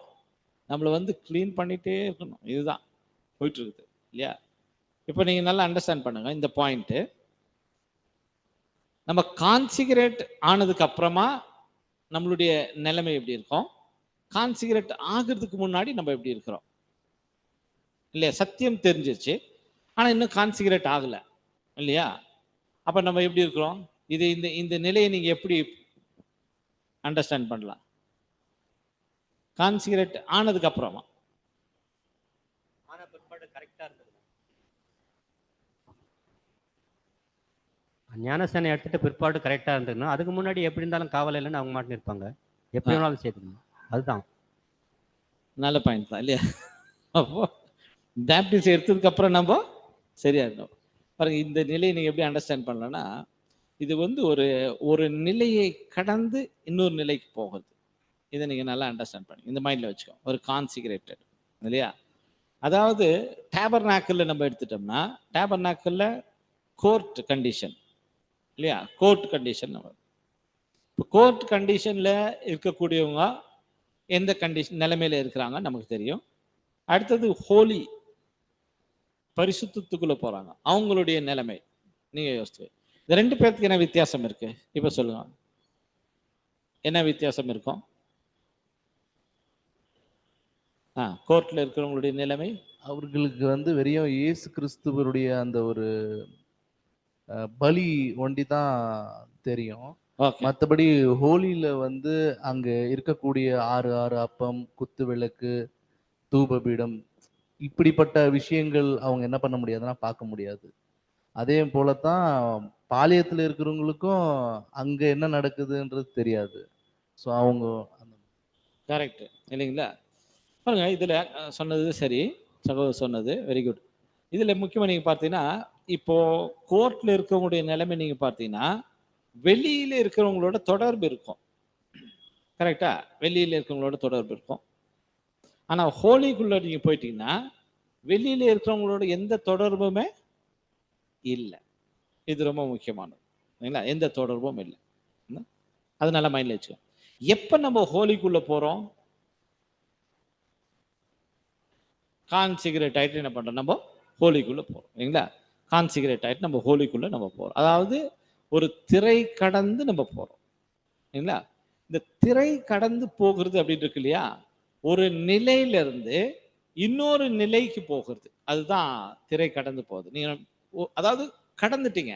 நம்மளை வந்து கிளீன் பண்ணிட்டே இருக்கணும். இதுதான் போயிட்டு இருக்குது இல்லையா. இப்போ நீங்க நல்லா அண்டர்ஸ்டாண்ட் பண்ணுங்க இந்த பாயிண்ட். நம்ம கான்சிகரேட் ஆனதுக்கு அப்புறமா நம்மளுடைய நிலைமை எப்படி இருக்கும், கான்சிகரேட் ஆகிறதுக்கு முன்னாடி நம்ம எப்படி இருக்கிறோம் இல்லையா. சத்தியம் தெரிஞ்சிருச்சு, ஆனா இன்னும் கான்சிகரேட் ஆகல இல்லையா. அப்ப நம்ம எப்படி இருக்கிறோம், இது இந்த இந்த நிலையை நீங்க எப்படி அண்டர்ஸ்டாண்ட் பண்ணலாம்? கான்சிகரேட் ஆனதுக்கு அப்புறமா ஞானஸ்தானம் எடுத்துட்டு பிற்பாடு கரெக்டா இருந்ததுன்னா அதுக்கு முன்னாடி எப்படி இருந்தாலும் காவல் இல்லைன்னு அவங்க மாட்டின்னு இருப்பாங்க. எப்படி வேணாலும் சேர்த்துக்கணும். அதுதான் நல்ல பாயிண்ட் தான் இல்லையா. அப்போ பேப்டிசம் எடுத்ததுக்கு அப்புறம் நம்ம சரியா இருக்கணும். பாருங்க, இந்த நிலையை நீங்க எப்படி அண்டர்ஸ்டாண்ட் பண்ணலன்னா, இது வந்து ஒரு ஒரு நிலையை கடந்து இன்னொரு நிலைக்கு போகுது. இதை நீங்க நல்லா அண்டர்ஸ்டாண்ட் பண்ணி இந்த மைண்ட்ல வச்சுக்கோ. ஒரு கான்சிகரேட்டட் இல்லையா. அதாவது டேபர்நாக்கிள் நம்ம எடுத்துட்டோம்னா, டேபர்நாக்கிள்ல கோர்ட் கண்டிஷன் இல்லையா, கோர்ட் கண்டிஷன். நம்ம இப்போ கோர்ட் கண்டிஷன்ல இருக்கக்கூடியவங்க எந்த கண்டிஷன் நிலைமையில இருக்கிறாங்க நமக்கு தெரியும். அடுத்தது ஹோலி, பரிசுத்தத்துக்குள்ள போறாங்க, அவங்களுடைய நிலைமை நீங்க யோசிச்சு. இந்த ரெண்டு பேருக்கு என்ன வித்தியாசம் இருக்கு இப்ப சொல்லுங்க, என்ன வித்தியாசம் இருக்கும்? கோர்ட்ல இருக்கிறவங்களுடைய நிலைமை, அவர்களுக்கு வந்து வெறும் இயேசு கிறிஸ்துவருடைய அந்த ஒரு பலி ஒண்டி தான் தெரியும். மற்றபடி ஹோலியில வந்து அங்க இருக்கக்கூடிய 6 அப்பம், குத்து விளக்கு, தூபபீடம், இப்படிப்பட்ட விஷயங்கள் அவங்க என்ன பண்ண முடியாதுன்னா பார்க்க முடியாது. அதே போலத்தான் பாளையத்துல இருக்கிறவங்களுக்கும் அங்க என்ன நடக்குதுன்றது தெரியாது. ஸோ அவங்க கரெக்ட் இல்லைங்களா. பாருங்க, இதுல சொன்னது சரி, சகோதரர் சொன்னது வெரி குட். இதுல முக்கியமா நீங்க பார்த்தீங்கன்னா, இப்போ கோர்ட்ல இருக்கவங்களுடைய நிலைமை நீங்க பார்த்தீங்கன்னா, வெளியில இருக்கிறவங்களோட தொடர்பு இருக்கும். கரெக்டா, வெளியில இருக்கிறவங்களோட தொடர்பு இருக்கும். ஆனா ஹோலிக்குள்ள நீங்க போயிட்டீங்கன்னா வெளியில இருக்கிறவங்களோட எந்த தொடர்புமே இல்லை. இது ரொம்ப முக்கியமானது இல்லைங்களா, எந்த தொடர்பும் இல்லை. அதனால மைண்ட்ல வச்சுக்கோ. எப்ப நம்ம ஹோலிக்குள்ள போறோம், கான்சிகரேட் ஆயிட்டு என்ன பண்றோம், நம்ம ஹோலிக்குள்ள போறோம் இல்லைங்களா. கான்சிகரேட் ஆயிட்டு நம்ம ஹோலிக்குள்ள நம்ம போறோம். அதாவது ஒரு திரை கடந்து நம்ம போறோம் இல்லைங்களா. இந்த திரை கடந்து போகிறது அப்படின்னு இருக்கு இல்லையா, ஒரு நிலையில இருந்து இன்னொரு நிலைக்கு போகிறது, அதுதான் திரை கடந்து போகுது. நீங்க அதாவது கடந்துட்டீங்க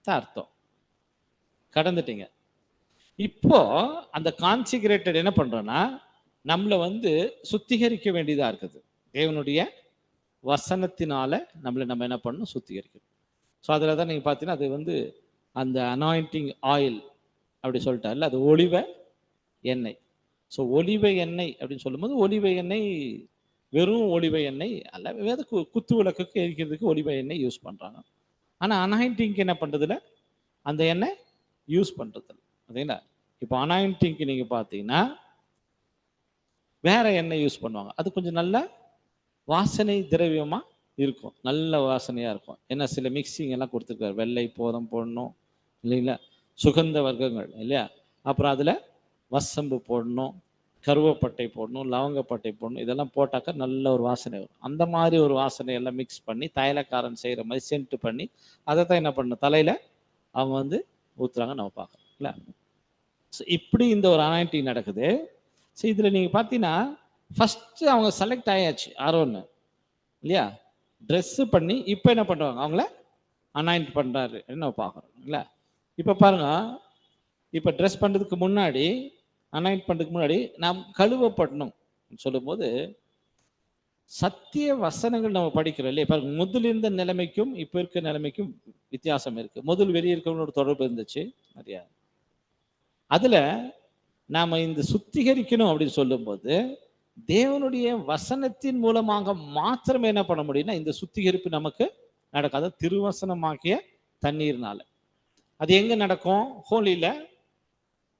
அர்த்தம், கடந்துட்டீங்க. இப்போ அந்த கான்சிகரேட்டட் என்ன பண்றோம்னா, நம்மளை வந்து சுத்திகரிக்க வேண்டியதா இருக்குது. தேவனுடைய வசனத்தினால நம்மளை நம்ம என்ன பண்ணணும், சுத்திகரிக்கணும். ஸோ அதில் தான் நீங்கள் பார்த்தீங்கன்னா அது வந்து அந்த அனாயிண்டிங் ஆயில் அப்படி சொல்லிட்டார்ல, அது ஒலிவ எண்ணெய். ஸோ ஒலிவ எண்ணெய் அப்படின்னு சொல்லும்போது ஒலிவ எண்ணெய் வெறும் ஒலிவ எண்ணெய் அல்ல, வேறு குத்து விளக்குக்கு எரிக்கிறதுக்கு ஒலிவ எண்ணெய் யூஸ் பண்ணுறாங்க. ஆனால் அனாயிண்டிங்க்கு என்ன பண்ணுறதில்ல, அந்த எண்ணெய் யூஸ் பண்ணுறதில்ல. அதேங்களா. இப்போ அனாயிண்டிங்க்கு நீங்கள் பார்த்தீங்கன்னா வேற எண்ணெய் யூஸ் பண்ணுவாங்க, அது கொஞ்சம் நல்ல வாசனை திரவியமாக இருக்கும், நல்ல வாசனையாக இருக்கும். ஏன்னா சில மிக்சிங் எல்லாம் கொடுத்துருக்காரு, வெள்ளை போதம் போடணும் இல்லைங்களா, சுகந்த வர்க்கங்கள் இல்லையா, அப்புறம் அதில் வசம்பு போடணும், கருவப்பட்டை போடணும், லவங்கப்பட்டை போடணும், இதெல்லாம் போட்டாக்கா நல்ல ஒரு வாசனை வரும். அந்த மாதிரி ஒரு வாசனை எல்லாம் மிக்ஸ் பண்ணி தைலக்காரன் செய்கிற மாதிரி சென்ட் பண்ணி அதை தான் என்ன பண்ணணும், தலையில் அவங்க வந்து ஊற்றுறாங்க நம்ம பார்க்கணும் இல்லை. ஸோ இப்படி இந்த ஒரு அனாயிண்டிங் நடக்குது. ஸோ இதில் நீங்கள் பார்த்தீங்கன்னா ஃபஸ்ட்டு அவங்க செலக்ட் ஆயாச்சு ஆரோன்னு இல்லையா, ட்ரெஸ்ஸு பண்ணி இப்போ என்ன பண்ணுவாங்க, அவங்கள அனாயிண்ட் பண்ணுறாரு நம்ம பார்க்குறோம் இல்லை. இப்போ பாருங்க, இப்போ ட்ரெஸ் பண்ணுறதுக்கு முன்னாடி, அனாயிண்ட் பண்ணுறதுக்கு முன்னாடி நாம் கழுவப்படணும் சொல்லும்போது சத்திய வசனங்கள் நம்ம படிக்கிறோம் இல்லையா. இப்போ முதல் இருந்த நிலைமைக்கும் இப்போ இருக்கிற நிலைமைக்கும் வித்தியாசம் இருக்குது. முதல் வெளியே இருக்கிறவங்களோட தொடர்பு இருந்துச்சு நிறையா. அதில் நாம் இந்த சுத்திகரிக்கணும் அப்படின்னு சொல்லும்போது தேவனுடைய வசனத்தின் மூலமாக மாத்திரமே என்ன பண்ண முடியும்னா இந்த சுத்திகரிப்பு நமக்கு நடக்காது. திருவசனமாக்கிய தண்ணீர்னால. அது எங்க நடக்கும்? ஹோலியில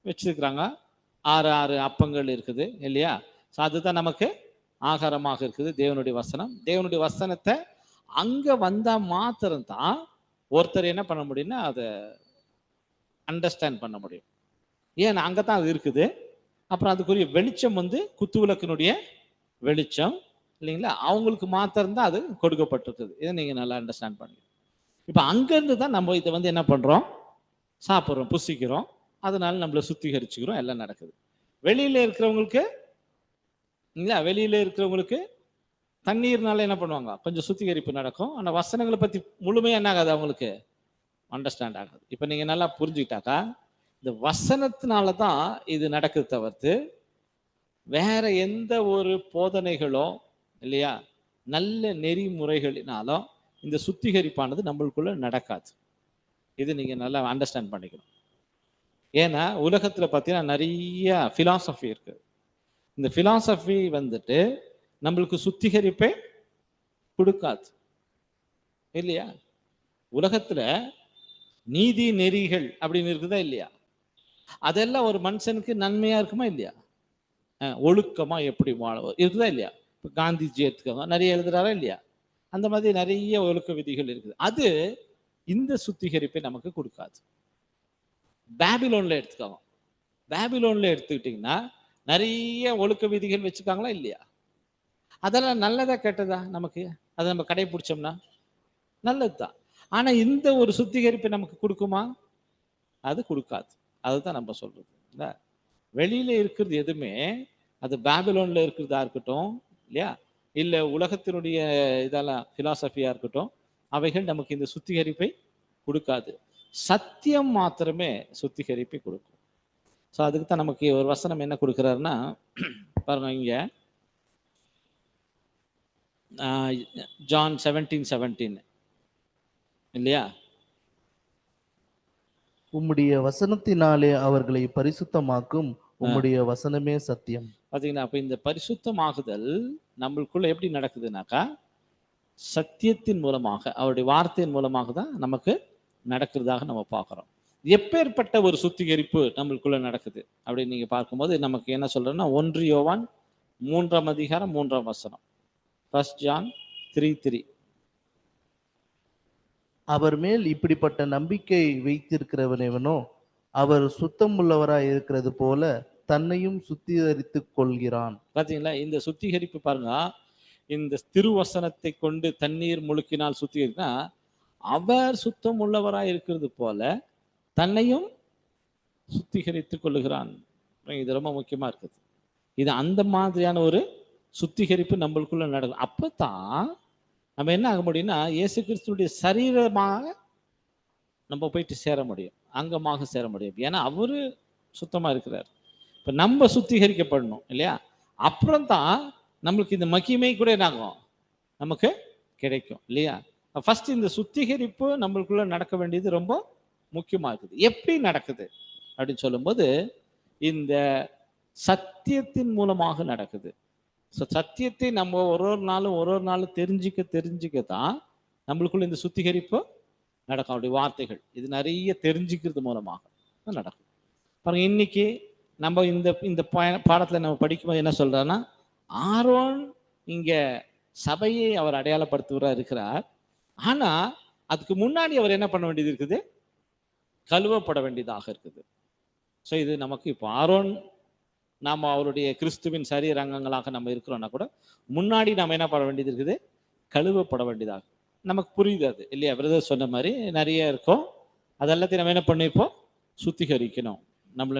வச்சிருக்கிறாங்க. 6 அப்பங்கள் இருக்குது இல்லையா? அதுதான் நமக்கு ஆகாரமாக இருக்குது தேவனுடைய வசனம். தேவனுடைய வசனத்தை அங்க வந்தா மாத்திரம்தான் ஒருத்தர் என்ன பண்ண முடியும்னா அதை அண்டர்ஸ்டாண்ட் பண்ண முடியும். ஏன்னா அங்கதான் அது இருக்குது. அப்புறம் அதுக்குரிய வெளிச்சம் குத்துவிளக்கினுடைய வெளிச்சம் இல்லைங்களா? அவங்களுக்கு மாத்திரம்தான் அது கொடுக்கப்பட்டிருக்குது. இதை நீங்க நல்லா அண்டர்ஸ்டாண்ட் பண்ணுங்க. இப்ப அங்கிருந்து தான் நம்ம இதை என்ன பண்றோம்? சாப்பிட்றோம், புசிக்கிறோம். அதனால நம்மளை சுத்திகரிச்சுக்கிறோம். எல்லாம் நடக்குது. வெளியில இருக்கிறவங்களுக்கு இல்லைங்களா? வெளியில இருக்கிறவங்களுக்கு தண்ணீர்னால என்ன பண்ணுவாங்க? கொஞ்சம் சுத்திகரிப்பு நடக்கும். ஆனா வசனங்களை பத்தி முழுமையா என்ன ஆகாது? அவங்களுக்கு அண்டர்ஸ்டாண்ட் ஆகாது. இப்ப நீங்க நல்லா புரிஞ்சுக்கிட்டாக்கா இந்த வசனத்தினால தான் இது நடக்குது தவிர்த்து வேற எந்த ஒரு போதனைகளோ இல்லையா நல்ல நெறிமுறைகளினாலோ இந்த சுத்திகரிப்பானது நம்மளுக்குள்ள நடக்காது. இது நீங்க நல்லா அண்டர்ஸ்டாண்ட் பண்ணிக்கணும். ஏன்னா உலகத்துல பார்த்தீங்கன்னா நிறைய பிலாசபி இருக்கு. இந்த பிலாசபி நம்மளுக்கு சுத்திகரிப்பே கொடுக்காது இல்லையா? உலகத்துல நீதி நெறிகள் அப்படின்னு இருக்குதா இல்லையா? அதெல்லாம் ஒரு மனுஷனுக்கு நன்மையா இருக்குமா இல்லையா? ஒழுக்கமா எப்படி வாழ இருக்குதா இல்லையா? இப்போ காந்திஜி எடுத்துக்கோங்க, நிறைய எழுதுறாரா இல்லையா? அந்த மாதிரி நிறைய ஒழுக்க விதிகள் இருக்குது. அது இந்த சுத்திகரிப்பை நமக்கு கொடுக்காது. பேபிலோன்ல எடுத்துக்கோங்க. பேபிலோன்ல எடுத்துக்கிட்டீங்கன்னா நிறைய ஒழுக்க விதிகள் வச்சுக்காங்களா இல்லையா? அதெல்லாம் நல்லதா கெட்டதா? நமக்கு அதை நம்ம கடைபிடிச்சோம்னா நல்லதுதான். ஆனா இந்த ஒரு சுத்திகரிப்பை நமக்கு கொடுக்குமா? அது கொடுக்காது. அதுதான் நம்ம சொல்றது. வெளியில இருக்கிறது எதுவுமே அது பேபிலோன்ல இருக்கிறதா இருக்கட்டும் இல்லையா, இல்ல உலகத்தினுடைய இதெல்லாம் பிலாசபியா இருக்கட்டும், அவைகள் நமக்கு இந்த சுத்திகரிப்பை கொடுக்காது. சத்தியம் மாத்திரமே சுத்திகரிப்பை கொடுக்கும். ஸோ அதுக்கு தான் நமக்கு ஒரு வசனம் என்ன கொடுக்குறாருன்னா பாருங்க, இங்க ஜான் 17:17 இல்லையா? உம்முடைய வசனத்தினாலே அவர்களை பரிசுத்தமாக்கும், உம்முடைய வசனமே சத்தியம். பாத்தீங்கன்னா அப்ப இந்த பரிசுத்தமாகுதல் நம்மளுக்குள்ள எப்படி நடக்குதுனாக்கா சத்தியத்தின் மூலமாக, அவருடைய வார்த்தையின் மூலமாக தான் நமக்கு நடக்கிறதாக நம்ம பார்க்கிறோம். எப்பேற்பட்ட ஒரு சுத்திகரிப்பு நம்மளுக்குள்ள நடக்குது அப்படின்னு நீங்க பார்க்கும்போது நமக்கு என்ன சொல்றேன்னா 1 யோவான் 3:3 1 ஜான் 3:3 அவர் மேல் இப்படிப்பட்ட நம்பிக்கை வைத்திருக்கிறவனெவனோ அவர் சுத்தமுள்ளவராய் இருக்கிறது போல தன்னையும் சுத்திகரித்துக் கொள்கிறான். பாத்தீங்களா? இந்த சுத்திகரிப்பு பாருங்க, இந்த திருவசனத்தை கொண்டு தண்ணீர் முழுக்கினால் சுத்திகரித்தா அவர் சுத்தம் உள்ளவராய் இருக்கிறது போல தன்னையும் சுத்திகரித்துக் கொள்ளுகிறான். இது ரொம்ப முக்கியமா இருக்குது. இது அந்த மாதிரியான ஒரு சுத்திகரிப்பு நம்மளுக்குள்ள நடக்கும். அப்பதான் நம்ம என்ன ஆக முடியும்னா இயேசு கிறிஸ்துடைய சரீரமாக நம்ம போயிட்டு சேர முடியும், அங்கமாக சேர முடியும். ஏன்னா அவரு சுத்தமா இருக்கிறார். இப்ப நம்ம சுத்திகரிக்கப்படணும் இல்லையா? அப்புறம் தான் நம்மளுக்கு இந்த மகிமை கூட என்ன ஆகும்? நமக்கு கிடைக்கும் இல்லையா? ஃபர்ஸ்ட் இந்த சுத்திகரிப்பு நம்மளுக்குள்ள நடக்க வேண்டியது ரொம்ப முக்கியமா இருக்குது. எப்படி நடக்குது அப்படின்னு சொல்லும்போது இந்த சத்தியத்தின் மூலமாக நடக்குது. சத்தியத்தை நம்ம ஒரு ஒரு நாளும் தெரிஞ்சுக்க தான் நம்மளுக்குள்ள இந்த சுத்திகரிப்பு நடக்கும். அவருடைய வார்த்தைகள் இது நிறைய தெரிஞ்சுக்கிறது மூலமாக தான் நடக்கும். பாருங்க, இன்னைக்கு நம்ம இந்த பாடத்துல நம்ம படிக்கும்போது என்ன சொல்றாருன்னா ஆரோன் இங்க சபையை அவர் அடையாளப்படுத்துவரா இருக்கிறார். ஆனா அதுக்கு முன்னாடி அவர் என்ன பண்ண வேண்டியது இருக்குது? கழுவப்பட வேண்டியதாக இருக்குது. ஸோ இது நமக்கு இப்போ ஆரோன் நாம் அவருடைய கிறிஸ்துவின் சரீரங்கங்களாக நம்ம இருக்கிறோம்னா கூட முன்னாடி நம்ம என்ன பண்ண வேண்டியது இருக்குது? கழுவப்பட வேண்டியதாக நமக்கு புரியுது அது இல்லையா? பிரதர் சொன்ன மாதிரி நிறைய இருக்கும். அதெல்லாத்தையும் நம்ம என்ன பண்ணிப்போம்? சுத்திகரிக்கணும்.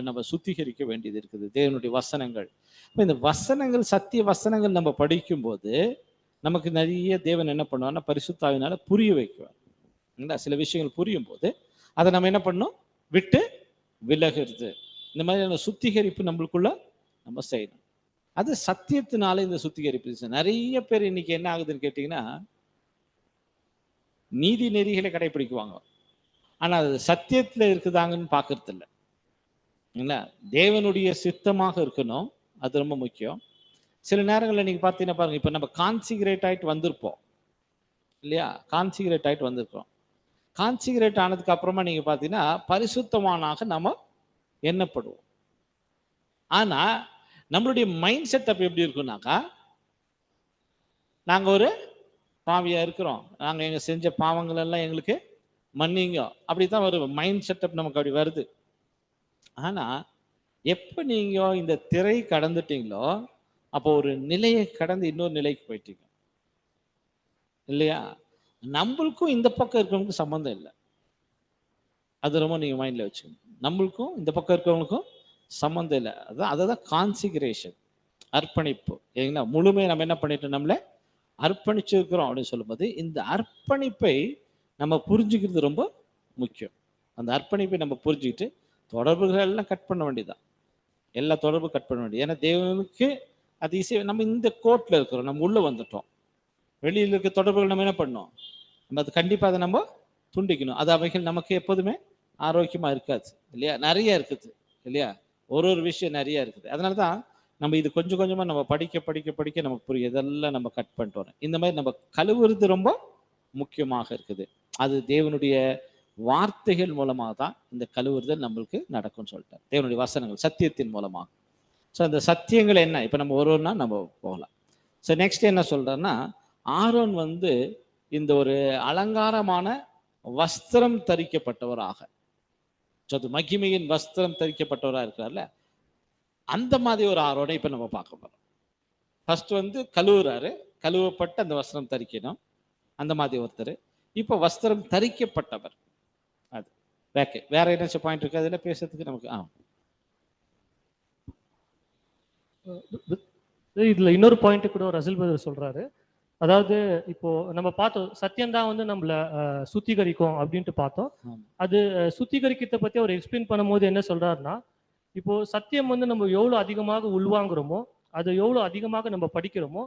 நம்ம சுத்திகரிக்க வேண்டியது இருக்குது. தேவனுடைய வசனங்கள், இப்போ இந்த வசனங்கள் சத்திய வசனங்கள் நம்ம படிக்கும்போது நமக்கு நிறைய தேவன் என்ன பண்ணுவார்னா பரிசுத்த ஆவியினால புரிய வைக்குவார். சில விஷயங்கள் புரியும் போது அதை நம்ம என்ன பண்ணணும்? விட்டு விலகிறது. இந்த மாதிரியான சுத்திகரிப்பு நம்மளுக்குள்ள நம்ம செய்யணும். அது சத்தியத்தினால இந்த சுத்திகரிப்பு. நிறைய பேர் இன்னைக்கு என்ன ஆகுதுன்னு கேட்டீங்கன்னா நீதி நெறிகளை கடைபிடிக்குவாங்க, ஆனா அது சத்தியத்துல இருக்குதாங்கன்னு பாக்குறது இல்லை. தேவனுடைய சித்தமாக இருக்கணும், அது ரொம்ப முக்கியம். சில நேரங்களில் நீங்கள் பார்த்தீங்கன்னா பாருங்க, இப்போ நம்ம கான்சிகரேட் ஆகிட்டு வந்திருப்போம் இல்லையா? கான்சிகரேட் ஆகிட்டு வந்திருக்கிறோம். கான்சிகரேட் ஆனதுக்கு அப்புறமா நீங்கள் பார்த்தீங்கன்னா பரிசுத்தவானாக நம்ம எண்ணப்படுவோம். ஆனால் நம்மளுடைய மைண்ட் செட்டப் எப்படி இருக்குன்னாக்கா, நாங்கள் ஒரு பாவியாக இருக்கிறோம், நாங்கள் எங்கள் செஞ்ச பாவங்கள் எல்லாம் எங்களுக்கு மன்னிங்க, அப்படி தான் ஒரு மைண்ட் செட்டப் நமக்கு அப்படி வருது. ஆனால் எப்போ நீங்கள் இந்த திரை கடந்துட்டீங்களோ அப்போ ஒரு நிலையை கடந்து இன்னொரு நிலைக்கு போயிட்டீங்க இல்லையா? நம்மளுக்கும் இந்த பக்கம் இருக்கிறவங்களுக்கும் சம்மந்தம் இல்லை. அது ரொம்ப நீங்கள் மைண்டில் வச்சுக்கணும். நம்மளுக்கும் இந்த பக்கம் இருக்கிறவங்களுக்கும் சம்மந்தம் இல்லை. அதுதான் கான்சிகரேஷன், அர்ப்பணிப்பு. ஏன்னா முழுமையை நம்ம என்ன பண்ணிட்டோம், நம்மளை அர்ப்பணிச்சிருக்கிறோம் அப்படின்னு சொல்லும்போது இந்த அர்ப்பணிப்பை நம்ம புரிஞ்சுக்கிறது ரொம்ப முக்கியம். அந்த அர்ப்பணிப்பை நம்ம புரிஞ்சுக்கிட்டு தொடர்புகள் எல்லாம் கட் பண்ண வேண்டியதுதான். எல்லா தொடர்பும் கட் பண்ண வேண்டியது. ஏன்னா தேவனுக்கு அது ஈஸியாக நம்ம இந்த கோர்ட்டில் இருக்கிறோம், நம்ம உள்ளே வந்துட்டோம். வெளியில் இருக்க தொடர்புகள் நம்ம என்ன பண்ணோம், நம்ம அது கண்டிப்பாக அதை நம்ம துண்டிக்கணும். அது அவைகள் நமக்கு எப்போதுமே ஆரோக்கியமாக இருக்காது இல்லையா? நிறைய இருக்குது இல்லையா? ஒரு விஷயம் நிறைய இருக்குது. அதனால தான் நம்ம இது கொஞ்சம் கொஞ்சமாக நம்ம படிக்க நமக்கு புரியும். இதெல்லாம் நம்ம கட் பண்ணிட்டு வரோம். இந்த மாதிரி நம்ம கழுவுறது ரொம்ப முக்கியமாக இருக்குது. அது தேவனுடைய வார்த்தைகள் மூலமாக தான் இந்த கழுவுறுதல் நம்மளுக்கு நடக்கும்னு சொல்லிட்டார். தேவனுடைய வசனங்கள் சத்தியத்தின் மூலமாக. ஸோ அந்த சத்தியங்கள் என்ன, இப்போ நம்ம ஒருவர்னா நம்ம போகலாம். ஸோ நெக்ஸ்ட் என்ன சொல்கிறேன்னா, ஆரோன் வந்து இந்த ஒரு அலங்காரமான வஸ்திரம் தரிக்கப்பட்டவராக, ஸோ அது மகிமையின் வஸ்திரம் தரிக்கப்பட்டவராக இருக்கிறார்ல, அந்த மாதிரி ஒரு ஆரோனை இப்போ நம்ம பார்க்க போகிறோம். ஃபர்ஸ்ட் வந்து கழுவுறாரு, கழுவப்பட்டு அந்த வஸ்திரம் தரிக்கணும், அந்த மாதிரி ஒருத்தர். இப்போ வஸ்திரம் தரிக்கப்பட்டவர். அது வேற ஏதாச்சும் பாயிண்ட் இருக்கு அதில் பேசுறதுக்கு நமக்கு? இதுல இன்னொரு பாயிண்ட் கூட ரசில் பிரதர் சொல்றாரு. அதாவது இப்போ நம்ம பார்த்தோம், சத்தியம்தான் வந்து நம்மள சுத்திகரிக்கும் அப்படின்ட்டு பார்த்தோம். அது சுத்திகரிக்கிறத பத்தி அவர் எக்ஸ்பிளைன் பண்ணும்போது என்ன சொல்றாருன்னா, இப்போ சத்தியம் வந்து நம்ம எவ்வளவு அதிகமாக உள்வாங்குறோமோ, அதை எவ்வளவு அதிகமாக நம்ம படிக்கிறோமோ,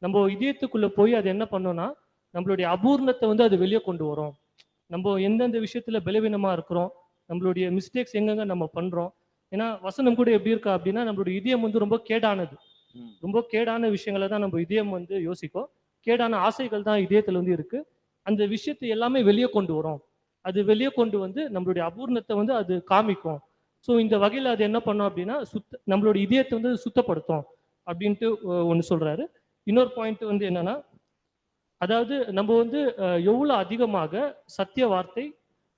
நம்ம இதயத்துக்குள்ள போய் அது என்ன பண்ணோம்னா நம்மளுடைய அபூர்ணத்தை வந்து அது வெளியே கொண்டு வரும். நம்ம எந்தெந்த விஷயத்துல பலவீனமா இருக்கிறோம், நம்மளுடைய மிஸ்டேக்ஸ் எங்கெங்க நம்ம பண்றோம். ஏன்னா வசனம் கூட எப்படி இருக்கா அப்படின்னா, நம்மளுடைய இதயம் வந்து ரொம்ப கேடானது, ரொம்ப கேடான விஷயங்களை தான் நம்ம இதயம் வந்து யோசிக்கும். கேடான ஆசைகள் தான் இதயத்துல வந்து இருக்கு. அந்த விஷயத்தை எல்லாமே வெளியே கொண்டு வரும். அது வெளியே கொண்டு வந்து நம்மளுடைய அபூர்ணத்தை வந்து அது காமிக்கும். ஸோ இந்த வகையில் அது என்ன பண்ணும் அப்படின்னா, நம்மளுடைய இதயத்தை வந்து சுத்தப்படுத்தும் அப்படின்ட்டு ஒன்று சொல்றாரு. இன்னொரு பாயிண்ட் வந்து என்னன்னா, அதாவது நம்ம வந்து எவ்வளவு அதிகமாக சத்திய வார்த்தை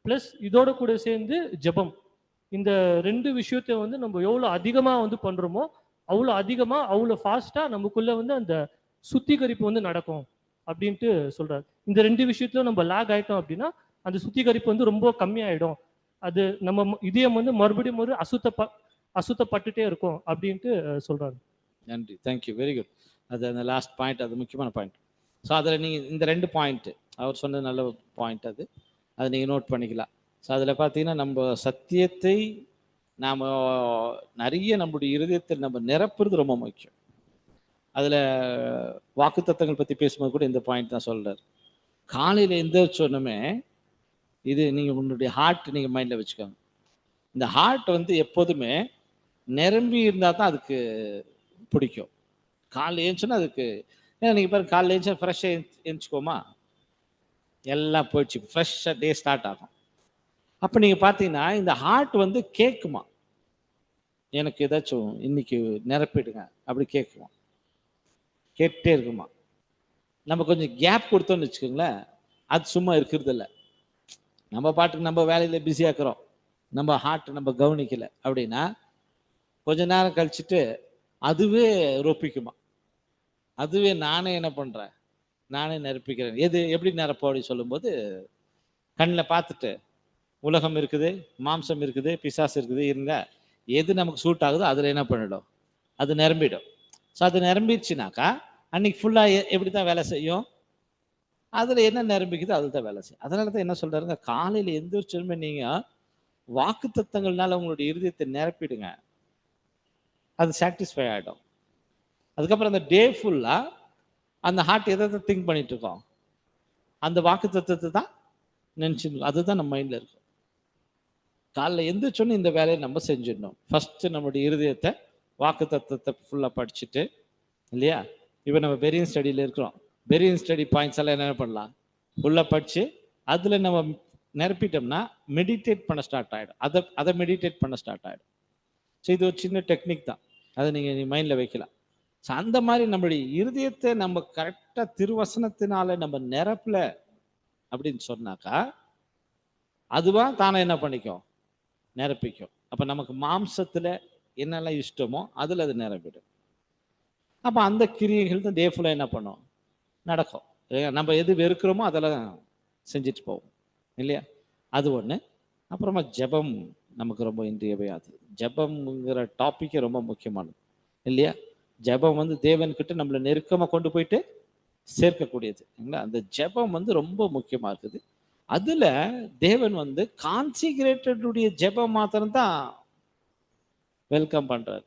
பிளஸ் இதோட கூட சேர்ந்து ஜெபம், இந்த ரெண்டு விஷயத்தை வந்து நம்ம எவ்வளவு அதிகமா வந்து பண்றோமோ அவ்வளோ அதிகமா அவ்வளோ ஃபாஸ்டா நமக்குள்ள வந்து அந்த சுத்திகரிப்பு வந்து நடக்கும் அப்படின்ட்டு சொல்றாரு. இந்த ரெண்டு விஷயத்திலும் நம்ம லாக் ஆயிட்டோம் அப்படின்னா அந்த சுத்திகரிப்பு வந்து ரொம்ப கம்மியாயிடும். அது நம்ம இதயம் வந்து மறுபடியும் ஒரு அசுத்தப்பட்டுட்டே இருக்கும் அப்படின்ட்டு சொல்றாரு. நன்றி, தேங்க்யூ, வெரி குட். அது அந்த லாஸ்ட் பாயிண்ட், அது முக்கியமான பாயிண்ட். ஸோ அதில் நீங்கள் இந்த ரெண்டு பாயிண்ட்டு அவர் சொன்னது நல்ல பாயிண்ட், அதை நீங்கள் நோட் பண்ணிக்கலாம். ஸோ அதில் பார்த்தீங்கன்னா நம்ம சத்தியத்தை நாம் நிறைய நம்மளுடைய இருதயத்தில் நம்ம நிரப்புறது ரொம்ப முக்கியம். அதில் வாக்கு தத்தங்கள் பற்றி பேசும்போது கூட இந்த பாயிண்ட் தான் சொல்கிறார். காலையில் எந்திரிச்சோன்னுமே இது நீங்கள் உங்களுடைய ஹார்ட் நீங்கள் மைண்டில் வச்சுக்கோங்க. இந்த ஹார்ட் வந்து எப்போதுமே நிரம்பி இருந்தால் தான் அதுக்கு பிடிக்கும். காலையில் ஏஞ்சுன்னா அதுக்கு, ஏன்னா நீங்கள் பாருங்க, காலையில் ஏஞ்சா ஃப்ரெஷ்ஷாக எழுந்திரிச்சிக்கோமா, எல்லாம் போயிடுச்சு, ஃப்ரெஷ்ஷாக டே ஸ்டார்ட் ஆகும். அப்போ நீங்கள் பார்த்தீங்கன்னா இந்த ஹார்ட் வந்து கேட்குமா, எனக்கு ஏதாச்சும் இன்னைக்கு நிரப்பிடுங்க அப்படி கேட்குமா, கேட்டே இருக்குமா. நம்ம கொஞ்சம் கேப் கொடுத்தோன்னு வச்சுக்கோங்களேன், அது சும்மா இருக்கிறது இல்லை. நம்ம பாட்டுக்கு நம்ம வேலையில் பிஸியாக இருக்கிறோம், நம்ம ஹார்ட் நம்ம கவனிக்கலை அப்படின்னா கொஞ்ச நேரம் கழிச்சுட்டு அதுவே ரொப்பிக்குமா, அதுவே நானே என்ன பண்ணுறேன், நானே நிரப்பிக்கிறேன். எப்படி நிரப்போம் அப்படின்னு சொல்லும்போது, கண்ணில் பார்த்துட்டு உலகம் இருக்குது, மாம்சம் இருக்குது, பிசாசு இருக்குது, இருங்க எது நமக்கு சூட் ஆகுதோ அதில் என்ன பண்ணிடும், அது நிரம்பிடும். ஸோ அது நிரம்பிடுச்சுனாக்கா அன்னைக்கு ஃபுல்லாக எப்படி தான் வேலை செய்யும், அதில் என்ன நிரம்பிக்குதோ அதில் தான் வேலை செய்யும். அதனால தான் என்ன சொல்கிறாருங்க, காலையில் எந்திரிச்சோமே நீங்கள் வாக்கு தத்தங்கள்னால உங்களுடைய இருதயத்தை நிரப்பிடுங்க, அது சாட்டிஸ்ஃபை ஆகிடும். அதுக்கப்புறம் அந்த டே ஃபுல்லாக அந்த ஹார்ட் எதை தான் திங்க் பண்ணிட்டு இருக்கோம், அந்த வாக்கு தத்துவத்தை தான் நினச்சிருக்கோம், அதுதான் நம்ம மைண்டில் இருக்கும். காலைல எந்திரிச்சோன்னு இந்த வேலையை நம்ம செஞ்சிடணும். ஃபஸ்ட்டு நம்மளுடைய இருதயத்தை வாக்கு தத்துவத்தை ஃபுல்லாக படிச்சுட்டு இல்லையா? இப்போ நம்ம பெரியன் ஸ்டடியில் இருக்கிறோம். பெரியன் ஸ்டடி பாயிண்ட்ஸ் எல்லாம் என்ன பண்ணலாம், உள்ள படிச்சு அதில் நம்ம நிரப்பிட்டோம்னா மெடிடேட் பண்ண ஸ்டார்ட் ஆகிடும். அதை மெடிடேட் பண்ண ஸ்டார்ட் ஆகிடும். ஸோ இது ஒரு சின்ன டெக்னிக் தான், அதை நீங்கள் மைண்டில் வைக்கலாம். ஸோ அந்த மாதிரி நம்மளுடைய இருதயத்தை நம்ம கரெக்டாக திருவசனத்தினால நம்ம நிரப்பல அப்படின்னு சொன்னாக்கா அதுவா தானே என்ன பண்ணிக்கும், நிரப்பிக்கும். அப்போ நமக்கு மாம்சத்தில் என்னெல்லாம் இஷ்டமோ அதில் அது நிரப்பிடும். அப்போ அந்த கிரியைகள் தான் டேஃபுல்லாக என்ன பண்ணும், நடக்கும். நம்ம எது வெறுக்கிறோமோ அதெல்லாம் செஞ்சுட்டு போவோம் இல்லையா? அது ஒன்று. அப்புறமா ஜெபம் நமக்கு ரொம்ப இன்றியமையாது. ஜெபம்ங்கிற டாப்பிக்கே ரொம்ப முக்கியமானது இல்லையா? ஜெபம் வந்து தேவன்கிட்ட நம்மளை நெருக்கமாக கொண்டு போயிட்டு சேர்க்கக்கூடியது இல்லைங்களா? அந்த ஜெபம் வந்து ரொம்ப முக்கியமாக இருக்குது. அதில் தேவன் வந்து கான்சிக்ரேட்டடுடைய ஜெபம் மாத்திரம்தான் வெல்கம் பண்ணுறாரு.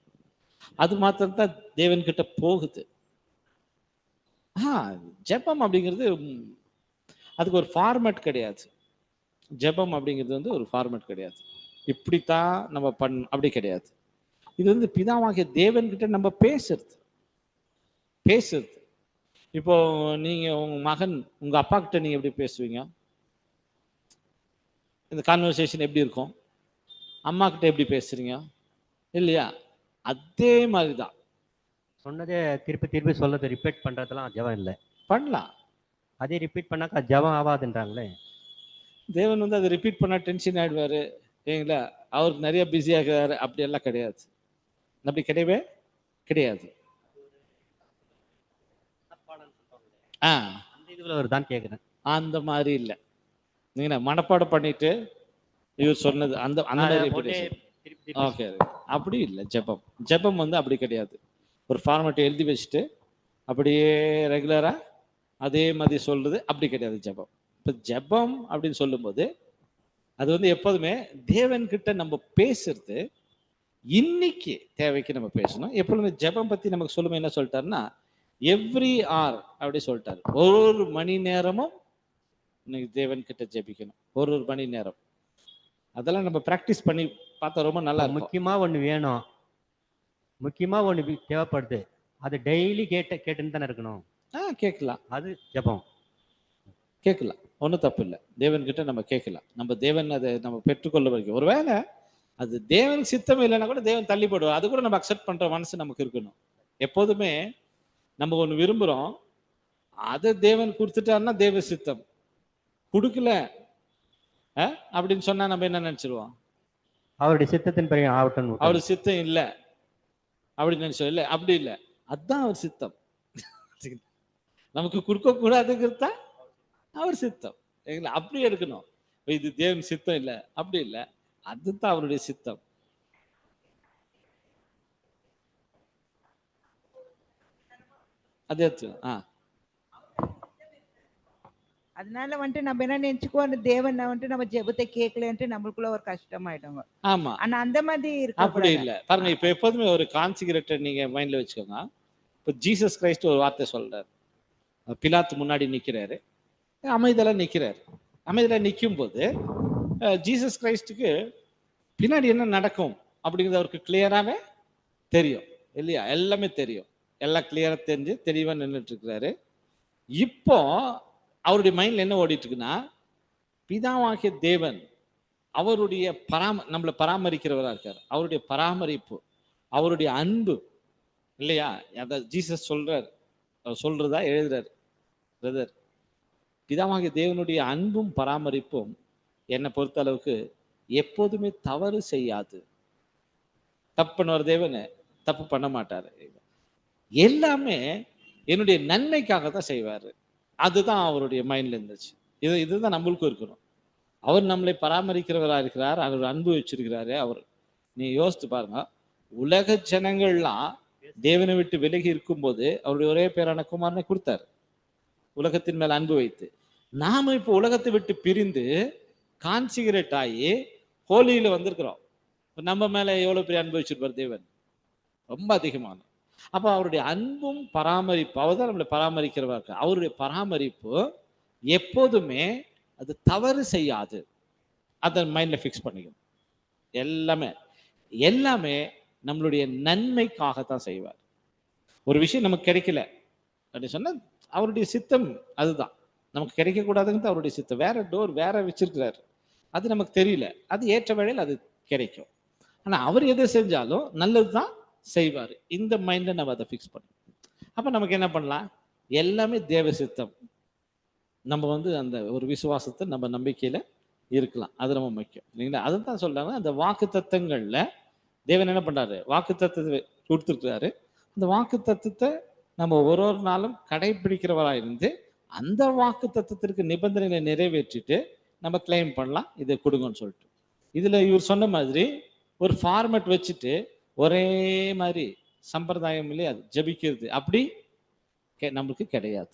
அது மாத்திரம்தான் தேவன்கிட்ட போகுது. ஜெபம் அப்படிங்கிறது அதுக்கு ஒரு ஃபார்மேட் கிடையாது. ஜெபம் அப்படிங்கிறது வந்து ஒரு ஃபார்மேட் கிடையாது. இப்படித்தான் நம்ம அப்படி கிடையாது. இது வந்து பிதாவாகிய தேவன்கிட்ட நம்ம பேசுறது. இப்போ நீங்க உங்க மகன் உங்க அப்பா கிட்ட நீங்க எப்படி பேசுவீங்க? இந்த கான்வர்சேஷன் எப்படி இருக்கும்? அம்மா கிட்ட எப்படி பேசுறீங்க இல்லையா? அதே மாதிரி தான். சொன்னதே திருப்பி திருப்பி சொல்லது ரிப்பீட் பண்றதெல்லாம் ஜெபம் இல்லை. பண்ணலாம். அதே ரிப்பீட் பண்ணாக்கா ஜெபம் ஆகாதுன்றாங்களே. தேவன் வந்து அதை ரிப்பீட் பண்ணா டென்ஷன் ஆயிடுவாரு இல்லைங்களா? அவருக்கு நிறைய பிஸியாக இருக்கிறாரு. அப்படி எல்லாம் கிடையாது. அப்படி கிடையவே கிடையாது. அந்த இதுல ஒரு தான் கேட்குறேன். அந்த மாதிரி இல்லை. நீங்க மனப்பாடம் பண்ணிட்டு இவர் சொன்னது அந்த அந்த மாதிரி ஓகே, அப்படி இல்லை. ஜெபம் வந்து அப்படி கிடையாது. ஒரு ஃபார்மேட்டை எழுதி வச்சுட்டு அப்படியே ரெகுலரா அதே மாதிரி சொல்றது அப்படி கிடையாது ஜெபம். இப்போ ஜெபம் அப்படின்னு சொல்லும்போது அது வந்து எப்போதுமே தேவன் கிட்ட நம்ம பேசுறது இன்னைக்கு தேவைக்கு நம்ம பேசணும். எப்பொழுதுமே ஜெபம் பத்தி நமக்கு சொல்லும்போது என்ன சொல்லிட்டாருன்னா எவ்ரி ஆர் அப்படி சொல்லிட்டாரு. ஒரு மணி நேரமும் இன்னைக்கு தேவன் கிட்ட ஜெபிக்கணும். ஒரு மணி நேரம். அதெல்லாம் நம்ம பிராக்டிஸ் பண்ணி பார்த்தா ரொம்ப நல்லா இருக்கும். முக்கியமா ஒண்ணு வேணும், முக்கியமா ஒண்ணு தேவைப்படுது. அது டெய்லி கேட்டுன்னு தானே இருக்கணும். கேட்கலாம். அது ஜெபம். கேட்கலாம், ஒன்றும் தப்பு இல்லை. தேவன் கிட்ட நம்ம கேட்கலாம். நம்ம தேவன் அதை நம்ம பெற்றுக்கொள்ள வரைக்கும். ஒருவேளை அது தேவனுக்கு சித்தம் இல்லைன்னா கூட தேவன் தள்ளி போடுவார். அது கூட நம்ம அக்செப்ட் பண்ற மனசு நமக்கு இருக்கணும். எப்போதுமே நம்ம ஒன்று விரும்புகிறோம், அதை தேவன் கொடுத்துட்டாருன்னா தேவ சித்தம். கொடுக்கல அப்படின்னு சொன்னா நம்ம என்ன நினைச்சிருவோம், அவருடைய சித்தத்தின் பிறகு ஆகட்டும். அவரு சித்தம் இல்லை அப்படின்னு நினைச்சோம். இல்லை, அப்படி இல்லை. அதுதான் அவர் சித்தம். நமக்கு கொடுக்க கூடாதுங்கிறது தான் அவர் சித்தம். அப்படி எடுக்கணும். இது தேவன் சித்தம் இல்லை அப்படி இல்லை, அதுதான் அவருடைய சித்தம். அதே அதனால வந்துட்டு நம்ம என்ன நினைச்சுக்குவோம், அந்த தேவன் வந்துட்டு நம்ம ஜெபத்தை கேட்கலன்ட்டு நம்மளுக்குள்ள ஒரு கஷ்டமாயிடும். ஆமா, ஆனா அந்த மாதிரி அப்படி இருக்க இல்லை. பாருங்க, இப்ப எப்போதுமே ஒரு கான்சிகரேட்டர் நீங்க மைண்ட்ல வச்சுக்கோங்க. இப்போ ஜீசஸ் கிரைஸ்ட் ஒரு வார்த்தை சொல்றாரு. பிலாத்து முன்னாடி நிக்கிறாரு, அமைதியில நிக்கிறாரு. அமைதியில நிற்கும் போது ஜீசஸ் கிரைஸ்டுக்கு பின்னாடி என்ன நடக்கும் அப்படிங்கிறது அவருக்கு கிளியராகவே தெரியும் இல்லையா? எல்லாமே தெரியும். எல்லாம் கிளியரா தெரிஞ்சு தெளிவா நின்றுட்டு இருக்கிறாரு. இப்போ அவருடைய மைண்ட்ல என்ன ஓடிட்டு இருக்குன்னா, பிதாவாகிய தேவன் அவருடைய நம்மளை பராமரிக்கிறவரா இருக்காரு. அவருடைய பராமரிப்பு, அவருடைய அன்பு இல்லையா? அத ஜீசஸ் சொல்றாரு, சொல்றதா எழுதுறாரு. பிரதர், பிதாவாகிய தேவனுடைய அன்பும் பராமரிப்பும் என்னை பொறுத்த அளவுக்கு எப்போதுமே தவறு செய்யாது. தப்பு பண்ணுவார் தேவன், தப்பு பண்ண மாட்டாரு. எல்லாமே என்னுடைய நன்மைக்காக தான் செய்வாரு. அதுதான் அவருடைய மைண்ட்ல இருந்துச்சு. இதுதான் நம்மளுக்கும் இருக்கணும். அவர் நம்மளை பராமரிக்கிறவரா இருக்கிறார், அவர் அன்பு வச்சிருக்கிறாரு. அவர் நீ யோசித்து பாருங்க, உலக ஜனங்கள்லாம் தேவனை விட்டு விலகி இருக்கும்போது அவருடைய ஒரே பேரான குமாரனை கொடுத்தாரு, உலகத்தின் மேல அன்பு வைத்து. நாம இப்போ உலகத்தை விட்டு பிரிந்து கான்சிகரேட் ஆகி ஹோலியில வந்திருக்கிறோம். நம்ம மேல எவ்வளவு பெரிய அன்பு வச்சிருப்பார் தேவன், ரொம்ப அதிகமான. அப்போ அவருடைய அன்பும் பராமரிப்பு, அவர் தான் நம்மளை பராமரிக்கிறவா இருக்க. அவருடைய பராமரிப்பு எப்போதுமே அது தவறு செய்யாது. அதை மைண்ட்ல ஃபிக்ஸ் பண்ணிக்கணும். எல்லாமே எல்லாமே நம்மளுடைய நன்மைக்காகத்தான் செய்வார். ஒரு விஷயம் நமக்கு கிடைக்கல அப்படின்னு சொன்னா அவருடைய சித்தம் அதுதான். நமக்கு கிடைக்கக்கூடாதுங்கிறது அவருடைய சித்தம். வேற டோர் வேற வச்சிருக்கிறாரு, அது நமக்கு தெரியல. அது ஏற்ற வேளையில் அது கிடைக்கும். ஆனா அவர் எதை செஞ்சாலும் நல்லதுதான் செய்வார். இந்த மைண்ட்ல நம்ம அதை ஃபிக்ஸ் பண்ணணும். அப்ப நமக்கு என்ன பண்ணலாம்? எல்லாமே தேவ சித்தம். நம்ம வந்து அந்த ஒரு விசுவாசத்தை நம்ம நம்பிக்கையில இருக்கலாம். அது ரொம்ப முக்கியம் இல்லைங்களா? அதுதான் சொல்றாங்க. அந்த வாக்கு தத்தங்கள்ல தேவன் என்ன பண்றாரு? வாக்கு தத்தத்தை கொடுத்துருக்கிறாரு. அந்த வாக்கு தத்தத்தை நம்ம ஒரு நாளும் கடைபிடிக்கிறவராக இருந்து அந்த வாக்கு தத்தத்திற்கு நிபந்தனைகளை நிறைவேற்றிட்டு நம்ம கிளைம் பண்ணலாம், இதை கொடுங்கன்னு சொல்லிட்டு. இதுல இவர் சொன்ன மாதிரி ஒரு ஃபார்மேட் வச்சுட்டு ஒரே மாதிரி சம்பிரதாயம் இல்லையா அது ஜபிக்கிறது அப்படி நம்மளுக்கு கிடையாது.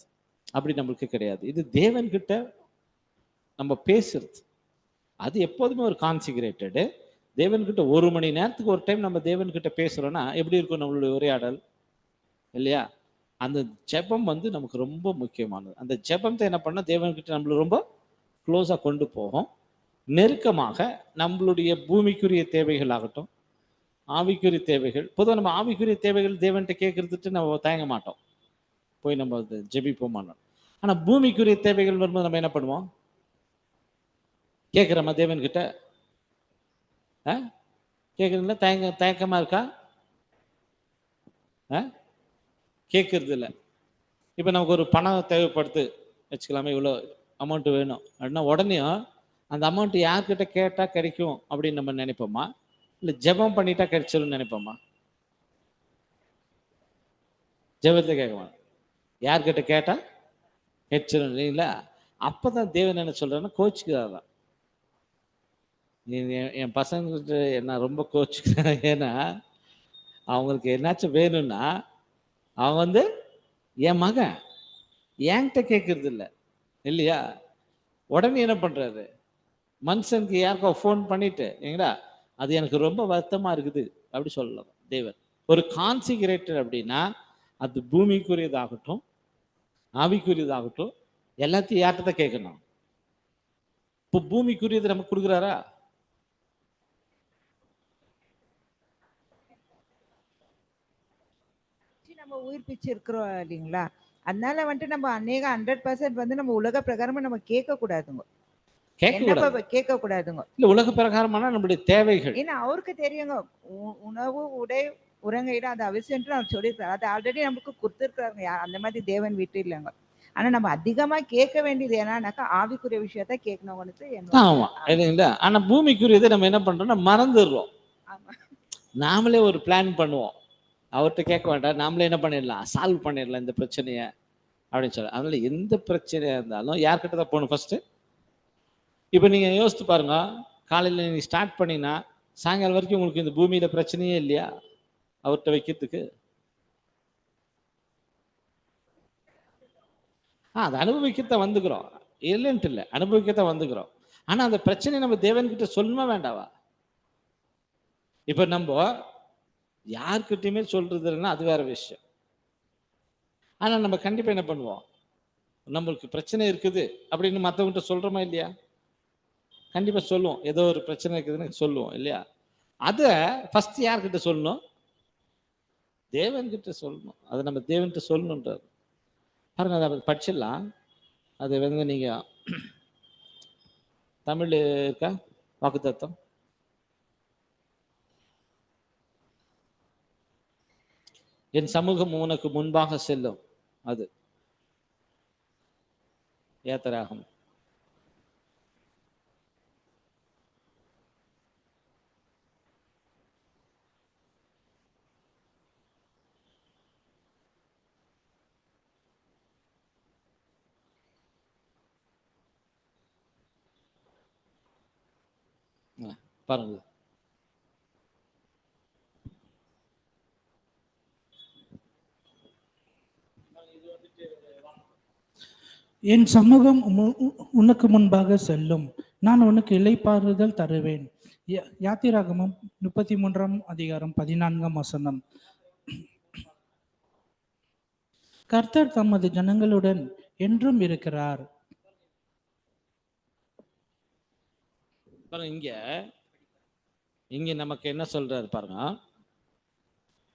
அப்படி நம்மளுக்கு கிடையாது. இது தேவன்கிட்ட நம்ம பேசுறது. அது எப்போதுமே ஒரு கான்சிகரேட்டடு. தேவன்கிட்ட 1 மணி நேரத்துக்கு ஒரு டைம் நம்ம தேவன்கிட்ட பேசுறோம்னா எப்படி இருக்கும் நம்மளுடைய உரையாடல் இல்லையா? அந்த ஜெபம் வந்து நமக்கு ரொம்ப முக்கியமானது. அந்த ஜெபத்தை என்ன பண்ண தேவன்கிட்ட நம்மள ரொம்ப க்ளோஸா கொண்டு போகும். நெருக்கமாக நம்மளுடைய பூமிக்குரிய தேவைகள் ஆகட்டும், ஆவிக்குரிய தேவைகள். பொதுவாக நம்ம ஆவிக்குரிய தேவைகள் தேவன்கிட்ட கேட்கறதுட்டு நம்ம தயங்க மாட்டோம், போய் நம்ம ஜெபிப்போம் மாட்டோம். ஆனா பூமிக்குரிய தேவைகள் வரும்போது நம்ம என்ன பண்ணுவோம்? கேட்கிறோமா தேவன்கிட்ட? கேட்கறதுல தயக்கமா இருக்கா? கேட்கறது இல்லை. இப்போ நமக்கு ஒரு பணம் தேவைப்படுது வச்சுக்கலாமே, இவ்வளோ அமௌண்ட் வேணும் அப்படின்னா உடனே அந்த அமௌண்ட் யார்கிட்ட கேட்டால் கிடைக்கும் அப்படின்னு நம்ம நினைப்போமா? இல்லை ஜெபம் பண்ணிட்டா கிடைச்சிரும்னு நினைப்போமா? ஜெபத்தை கேட்க மாட்டோம். யார்கிட்ட கேட்டால் கிடைச்சிரும் இல்லைங்களா? அப்போதான் தேவன் என்ன சொல்றாருன்னா கோச்சுக்கிறாராம். என் பசங்கிட்ட என்ன ரொம்ப கோச்சுக்கிறேன். ஏன்னா அவங்களுக்கு என்னாச்சும் வேணும்னா அவன் வந்து என் மகன் என்கிட்ட கேட்கறது இல்லை இல்லையா? உடனே என்ன பண்றாரு? மனுஷனுக்கு யாருக்கோ ஃபோன் பண்ணிட்டு ஏங்களா அது எனக்கு ரொம்ப வருத்தமா இருக்குது அப்படி சொல்லலாம். தேவன் ஒரு கான்சிகரேட்டர் அப்படின்னா அது பூமிக்குரியதாகட்டும் ஆவிக்குரியதாகட்டும் எல்லாத்தையும் யார்கிட்ட தான் கேட்கணும். இப்போ பூமிக்குரியது நமக்கு கொடுக்குறாரா? நம்ம உயிர்ப்பிச்சு இருக்கிறோம் இல்லைங்களா? அதனால வந்துட்டு நம்ம அநேக 100% வந்து நம்ம உலக பிரகாரமா நம்ம கேட்க கூடாதுங்க. கேட்க கூடாதுங்க. இல்ல உலக பிரகாரமான நம்மளுடைய தேவைகள். ஏன்னா அவருக்கு தெரியுங்க உணவு உடை உறங்கையிட அது அவசியம்னு அவர் சொல்லியிருக்காரு. அது ஆல்ரெடி நமக்கு கொடுத்துருக்காருங்க. அந்த மாதிரி தேவன் விட்டு இல்லைங்க. ஆனா நம்ம அதிகமா கேட்க வேண்டியது என்னன்னாக்கா ஆவிக்குரிய விஷயத்த கேட்கணும்னு ஆமா இல்லைங்களா? ஆனா பூமிக்குரியதை நம்ம என்ன பண்றோம்னா மறந்துடுறோம். நாமளே ஒரு பிளான் பண்ணுவோம், அவர்கிட்ட கேட்க வேண்டாம், நாமளே என்ன பண்ணிடலாம், சால்வ் பண்ணிடலாம் இந்த பிரச்சனையை அப்படின்னு சொல்ல. அதனால எந்த பிரச்சனையா இருந்தாலும் யார்கிட்ட தான் போகணும் ஃபர்ஸ்ட்? இப்போ நீங்க யோசித்து பாருங்க, காலையில நீங்க ஸ்டார்ட் பண்ணினா சாயங்காலம் வரைக்கும் உங்களுக்கு இந்த பூமியில பிரச்சனையே இல்லையா அவர்கிட்ட வைக்கிறதுக்கு? அதை அனுபவிக்கத்தான் வந்துக்கிறோம், இல்லைன்ட்டு இல்லை, அனுபவிக்கத்தான் வந்துக்கிறோம். ஆனா அந்த பிரச்சனையை நம்ம தேவன்கிட்ட சொல்லணுமா வேண்டாவா? இப்ப நம்ம யார்கிட்டயுமே சொல்றது இல்லைன்னா அது வேற விஷயம். ஆனா நம்ம கண்டிப்பா என்ன பண்ணுவோம்? நம்மளுக்கு பிரச்சனை இருக்குது அப்படின்னு மற்றவங்கிட்ட சொல்றோமா இல்லையா? கண்டிப்பா சொல்லுவோம். ஏதோ ஒரு பிரச்சனை இருக்குதுன்னு சொல்லுவோம் இல்லையா? அத ஃபர்ஸ்ட் யார்கிட்ட சொல்லணும்? தேவன்கிட்ட சொல்லணும். அதை நம்ம தேவன்கிட்ட சொல்லணுன்றார் பாருங்க. அதை படிச்சிடலாம். அது வந்து நீங்க தமிழ் இருக்கா வாக்குத்தத்தம்? என் சமூகம் உனக்கு முன்பாக செல்லும். அது ஏத்தராகும். பாருங்க. என் சமூகம் உனக்கு முன்பாக செல்லும், நான் உனக்கு இளைப்பாறுதல் தருவேன். யாத்திராகமம் 33:14 கர்த்தர் தமது ஜனங்களுடன் என்றும் இருக்கிறார். பாருங்க, இங்க நமக்கு என்ன சொல்றாரு பாருங்க.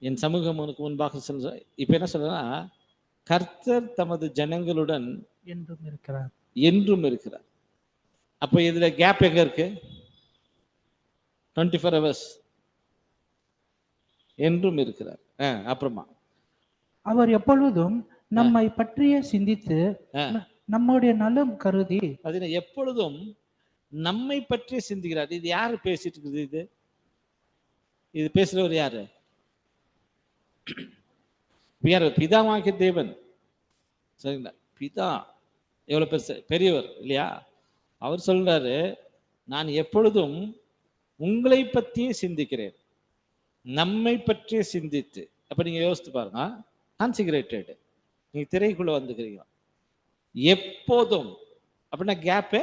என் சமூகம் உனக்கு முன்பாக சென்ற. இப்ப என்ன சொல்றா, கர்த்தர் தமது ஜனங்களுடன் என்றும் இருக்கிறார். என்றும் இருக்கிறார். அப்ப இதுல கேப் எங்க இருக்கு? 24 hours என்றும் இருக்கிறார். அப்புறமா அவர் எப்பொழுதும் நம்மை பற்றியே சிந்தித்து நம்முடைய நலம் கருதி எப்பொழுதும் நம்மை பற்றி சிந்திக்கிறார். இது யாரு பேசிட்டு இருக்குது? இது பேசுறவர் யாரு? பிதாவாகிய தேவன். சரிங்களா? பிதா எவ்வளவு பெருசு, பெரியவர் இல்லையா? அவர் சொல்றாரு, நான் எப்பொழுதும் உங்களை பற்றியே சிந்திக்கிறேன், நம்மை பற்றியே சிந்தித்து. அப்ப நீங்க யோசித்து பாருங்க, கான்சிகரேட்டட், நீங்க திரைக்குள்ள வந்துக்கிறீங்க. எப்போதும் அப்படின்னா கேப்பே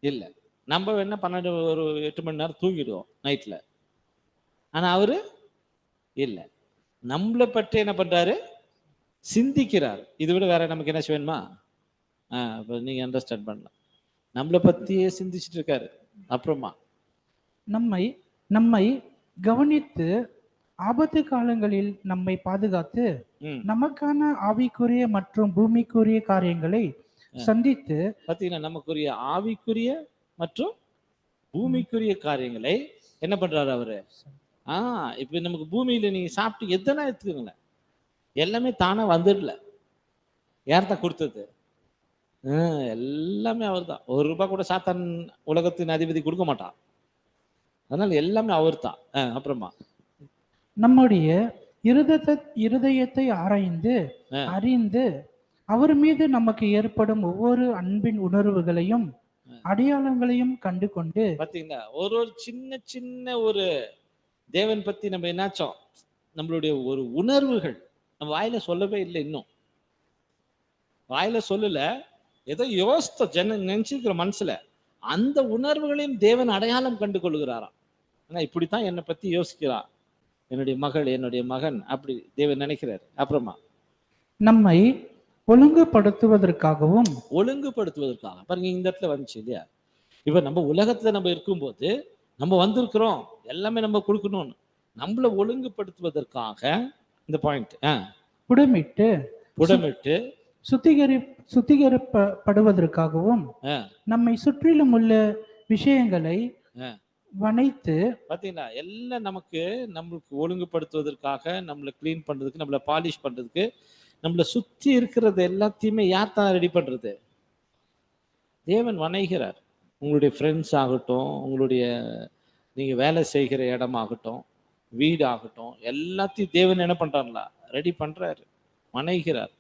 இல்லை. நம்ம என்ன 12 ஒரு 8 மணி நேரம் தூங்கிடுவோம் நைட்ல. ஆனா அவரு இல்லை, நம்மளை பற்றி என்ன பண்றாரு? சிந்திக்கிறார். இதை விட வேற நமக்கு என்ன வேணுமா? நீங்க அண்டர்ஸ்டாண்ட் பண்ணலாம். நம்மளை பத்தியே சிந்திச்சுட்டு இருக்காரு. அப்புறமா நம்மை கவனித்து ஆபத்து காலங்களில் நம்மை பாதுகாத்து நமக்கான ஆவிக்குரிய மற்றும் பூமிக்குரிய காரியங்களை சந்தித்து. பாத்தீங்கன்னா, நமக்குரிய ஆவிக்குரிய மற்றும் பூமிக்குரிய காரியங்களை என்ன பண்றாரு அவரு? இப்ப நமக்கு பூமியில நீங்க சாப்பிட்டு எதனா எடுத்துக்கோங்களேன், எல்லாமே தானா வந்துடல. யார் தான் கொடுத்தது? எல்லாமே அவர் தான். ₹1 கூட சாத்தான் உலகத்தின் அதிபதி கொடுக்க மாட்டான். அதனால எல்லாமே அவர் தான். அப்புறமா நம்முடைய இருதயத்தை ஆராய்ந்து அறிந்து அவர் மீது நமக்கு ஏற்படும் ஒவ்வொரு அன்பின் உணர்வுகளையும் அடையாளங்களையும் கண்டு கொண்டு. பாத்தீங்களா, ஒரு சின்ன சின்ன ஒரு தேவன் பத்தி நம்ம என்னாச்சோம், நம்மளுடைய ஒரு உணர்வுகள் நம்ம வாயில சொல்லவே இல்லை. இன்னும் வாயில சொல்லல, ஏதோ யோசித்த நினைச்சிருக்கிற மனசுல அந்த உணர்வுகளையும் தேவன் அடையாளம் கண்டு கொள்கிறாராம். ஆனா இப்படித்தான் என்னை பத்தி யோசிக்கிறார் என்னுடைய மகள், என்னுடைய மகன், அப்படி தேவன் நினைக்கிறாரு. அப்புறமா நம்மை ஒழுங்குபடுத்துவதற்காக பாருங்க, இந்த இடத்துல வந்துச்சு இல்லையா? இப்ப நம்ம உலகத்துல நம்ம இருக்கும்போது நம்ம வந்திருக்கிறோம், எல்லாமே நம்ம கொடுக்கணும்னு, நம்மள ஒழுங்குபடுத்துவதற்காக இந்த பாயிண்ட். புடமிட்டு சுத்திகரிப்படுவதற்காகவும் நம்மை சுற்றிலும் உள்ள விஷயங்களை வனைத்து. பாத்தீங்களா, எல்லாம் நம்மளுக்கு ஒழுங்குபடுத்துவதற்காக, நம்மளை கிளீன் பண்றதுக்கு, நம்மளை பாலிஷ் பண்றதுக்கு, நம்மளை சுத்தி இருக்கிறது எல்லாத்தையுமே யார் தான் ரெடி பண்றது? தேவன் வணைகிறார். உங்களுடைய ஃப்ரெண்ட்ஸ் ஆகட்டும், உங்களுடைய நீங்க வேலை செய்கிற இடமாகட்டும், வீடு ஆகட்டும், எல்லாத்தையும் தேவன் என்ன பண்றாங்களா? ரெடி பண்றாரு, வணைகிறார்.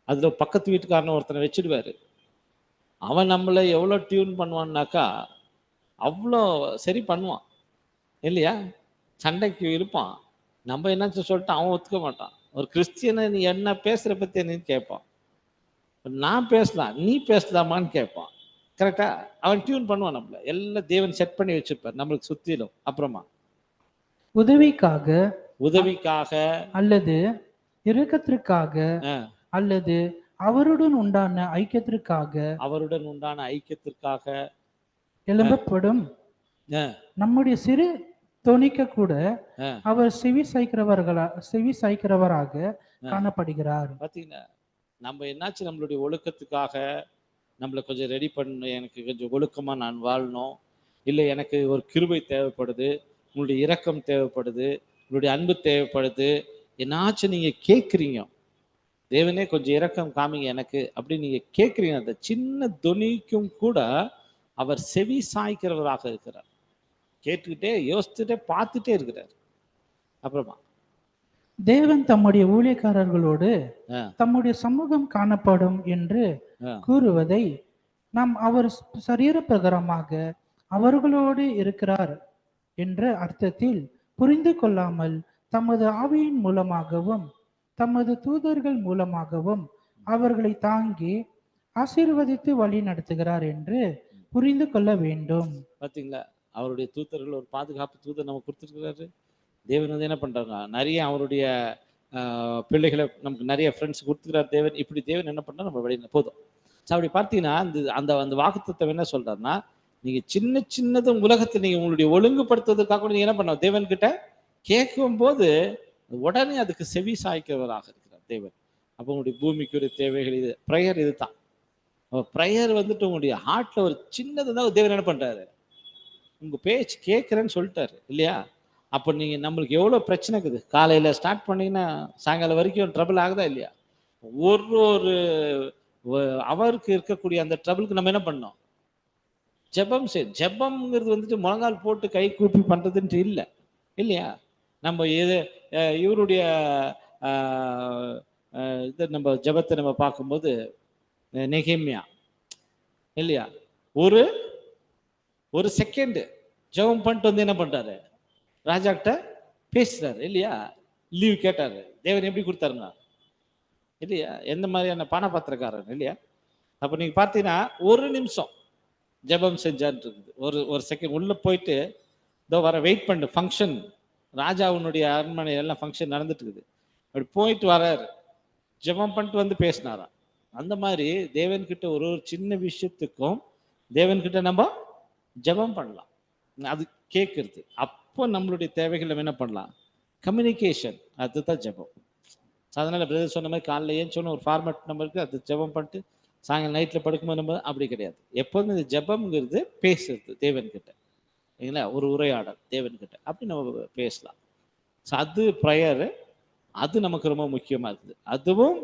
அதுல பக்கத்து வீட்டுக்காரன ஒருத்தனை வச்சிடுவாரு. அவன் நம்மளை எவ்வளவு டியூன் பண்ணுவான்னாக்கா அவ்வளோ சரி பண்ணுவான் இல்லையா? சண்டைக்கு இருப்பான். நம்ம என்னாச்சும் சொல்லிட்டு அவன் ஒத்துக்க மாட்டான். ஒரு கிறிஸ்டியனை நீ என்ன பேசுற பத்தி என்னன்னு கேட்பான். நான் பேசலாம், நீ பேசலாமான்னு கேட்பான். கரெக்டா? அவன் டியூன் பண்ணுவான் நம்மள. எல்லாம் தேவன் செட் பண்ணி வச்சிருப்பார் நம்மளுக்கு சுத்திலும். அப்புறமா உதவிக்காக அல்லது இரக்கத்திற்காக அல்லது அவருடன் உண்டான ஐக்கியத்திற்காக எழும்பப்படும் நம்முடைய சிறு தொனிக்க கூட அவர் செவி சாய்க்கிறவராக காணப்படுகிறார். பாத்தீங்கன்னா, நம்ம என்னாச்சு, நம்மளுடைய ஒழுக்கத்துக்காக நம்மளை கொஞ்சம் ரெடி பண்ண, எனக்கு கொஞ்சம் ஒழுக்கமா நான் வாழணும், இல்லை எனக்கு ஒரு கிருபை தேவைப்படுது, உங்களுடைய இரக்கம் தேவைப்படுது, உங்களுடைய அன்பு தேவைப்படுது, என்னாச்சும் நீங்க கேட்குறீங்க, தேவனே கொஞ்சம் இரக்கம் காமிங்க எனக்கு அப்படின்னு நீங்க கேட்குறீங்க. அந்த சின்ன துணிக்கும் கூட அவர் செவி சாய்க்கிறவராக இருக்கிறார். கேட்டுக்கிட்டே யோசிச்சுட்டே பார்த்துட்டே இருக்கிறார். அப்புறமா தேவன் தம்முடைய ஊழியக்காரர்களோடு தம்முடைய சமூகம் காணப்படும் என்று கூறுவதை நாம் அவர் சரீர பிரகாரமாக அவர்களோடு இருக்கிறார் என்ற அர்த்தத்தில் புரிந்து கொள்ளாமல் தமது ஆவியின் மூலமாகவும் தமது தூதர்கள் மூலமாகவும் அவர்களை தாங்கி ஆசீர்வதித்து வழி நடத்துகிறார் என்று புரிந்து கொள்ள வேண்டும். பாத்தீங்களா, அவருடைய தூதர்கள் ஒரு பாதுகாப்பு தூதர் நம்ம கொடுத்துருக்கிறாரு. தேவன் வந்து என்ன பண்றாங்க, நிறைய அவருடைய பிள்ளைகளை நமக்கு நிறைய ஃப்ரெண்ட்ஸ் கொடுத்துக்கிறார் தேவன். இப்படி தேவன் என்ன பண்றா, நம்ம வெளியில போதும். அப்படி பார்த்தீங்கன்னா அந்த அந்த வாக்குத்தத்தம் என்ன சொல்றாருன்னா, நீங்க சின்ன சின்னதும் உலகத்தை நீங்க உங்களுடைய ஒழுங்குபடுத்துவதற்காக நீங்க என்ன பண்ண தேவன் கிட்ட கேட்கும் போது உடனே அதுக்கு செவி சாய்க்கிறவராக இருக்கிறார் தேவன். அப்போ உங்களுடைய பூமிக்குரிய தேவைகள் இது ப்ரேயர் இதுதான். ப்ரேயர் வந்துட்டு உங்களுடைய ஹார்ட்ல ஒரு சின்னது தான் தேவன் என்ன பண்றாரு, உங்க பேச்சு கேட்கிறேன்னு சொல்லிட்டாரு இல்லையா? அப்போ நீங்க நம்மளுக்கு எவ்வளவு பிரச்சனை இருக்குது, காலையில ஸ்டார்ட் பண்ணீங்கன்னா சாயங்காலம் வரைக்கும் ட்ரபிள் ஆகுதா இல்லையா? ஒரு ஒரு அவருக்கு இருக்கக்கூடிய அந்த ட்ரபிளுக்கு நம்ம என்ன பண்ணோம், ஜெபம் ஜெபம்ங்கிறது வந்துட்டு முழங்கால் போட்டு கை கூப்பி பண்றதுன்ட்டு இல்லை இல்லையா? நம்ம எது இவருடைய இது நம்ம ஜெபத்தை நம்ம பார்க்கும்போது நெகேமியா இல்லையா, ஒரு ஒரு செகண்ட் ஜெபம் பண்ணிட்டு வந்து என்ன பண்றாரு, ராஜா கிட்ட பேசுறாரு இல்லையா, லீவ் கேட்டாரு, தேவன் எப்படி கொடுத்தாருங்க இல்லையா, எந்த மாதிரியான பானபாத்திரக்காரன் இல்லையா? அப்ப நீங்க பார்த்தீங்கன்னா ஒரு நிமிஷம் ஜெபம் செஞ்சான்னு இருக்குது, ஒரு செகண்ட் உள்ள போயிட்டு இதோ வர வெயிட் பண்ணு, ஃபங்க்ஷன் ராஜாவுனுடைய அரண்மனை எல்லாம் ஃபங்க்ஷன் நடந்துட்டு இருக்குது, அப்படி போயிட்டு வராரு, ஜெபம் பண்ணிட்டு வந்து பேசினாராம். அந்த மாதிரி தேவன்கிட்ட ஒரு ஒரு சின்ன விஷயத்துக்கும் தேவன்கிட்ட நம்ம ஜெபம் பண்ணலாம், அது கேட்கறது. அப்போ நம்மளுடைய தேவைகள் நம்ம என்ன பண்ணலாம், கம்யூனிகேஷன், அதுதான் ஜெபம். அதனால பிரதர் சொன்ன மாதிரி காலைல ஏன் சொன்ன ஒரு ஃபார்மேட் நம்ம இருக்கு, அது ஜெபம் பண்ணிட்டு சாயங்காலம் நைட்டில் படுக்கும்போது நம்ம அப்படி கிடையாது. எப்போதும் இந்த ஜெபம்ங்கிறது பேசுறது தேவன்கிட்ட இல்லைங்களா, ஒரு உரையாடல் தேவன்கிட்ட, அப்படி நம்ம பேசலாம். ஸோ அது ப்ரேயரு, அது நமக்கு ரொம்ப முக்கியமாக இருக்குது. அதுவும்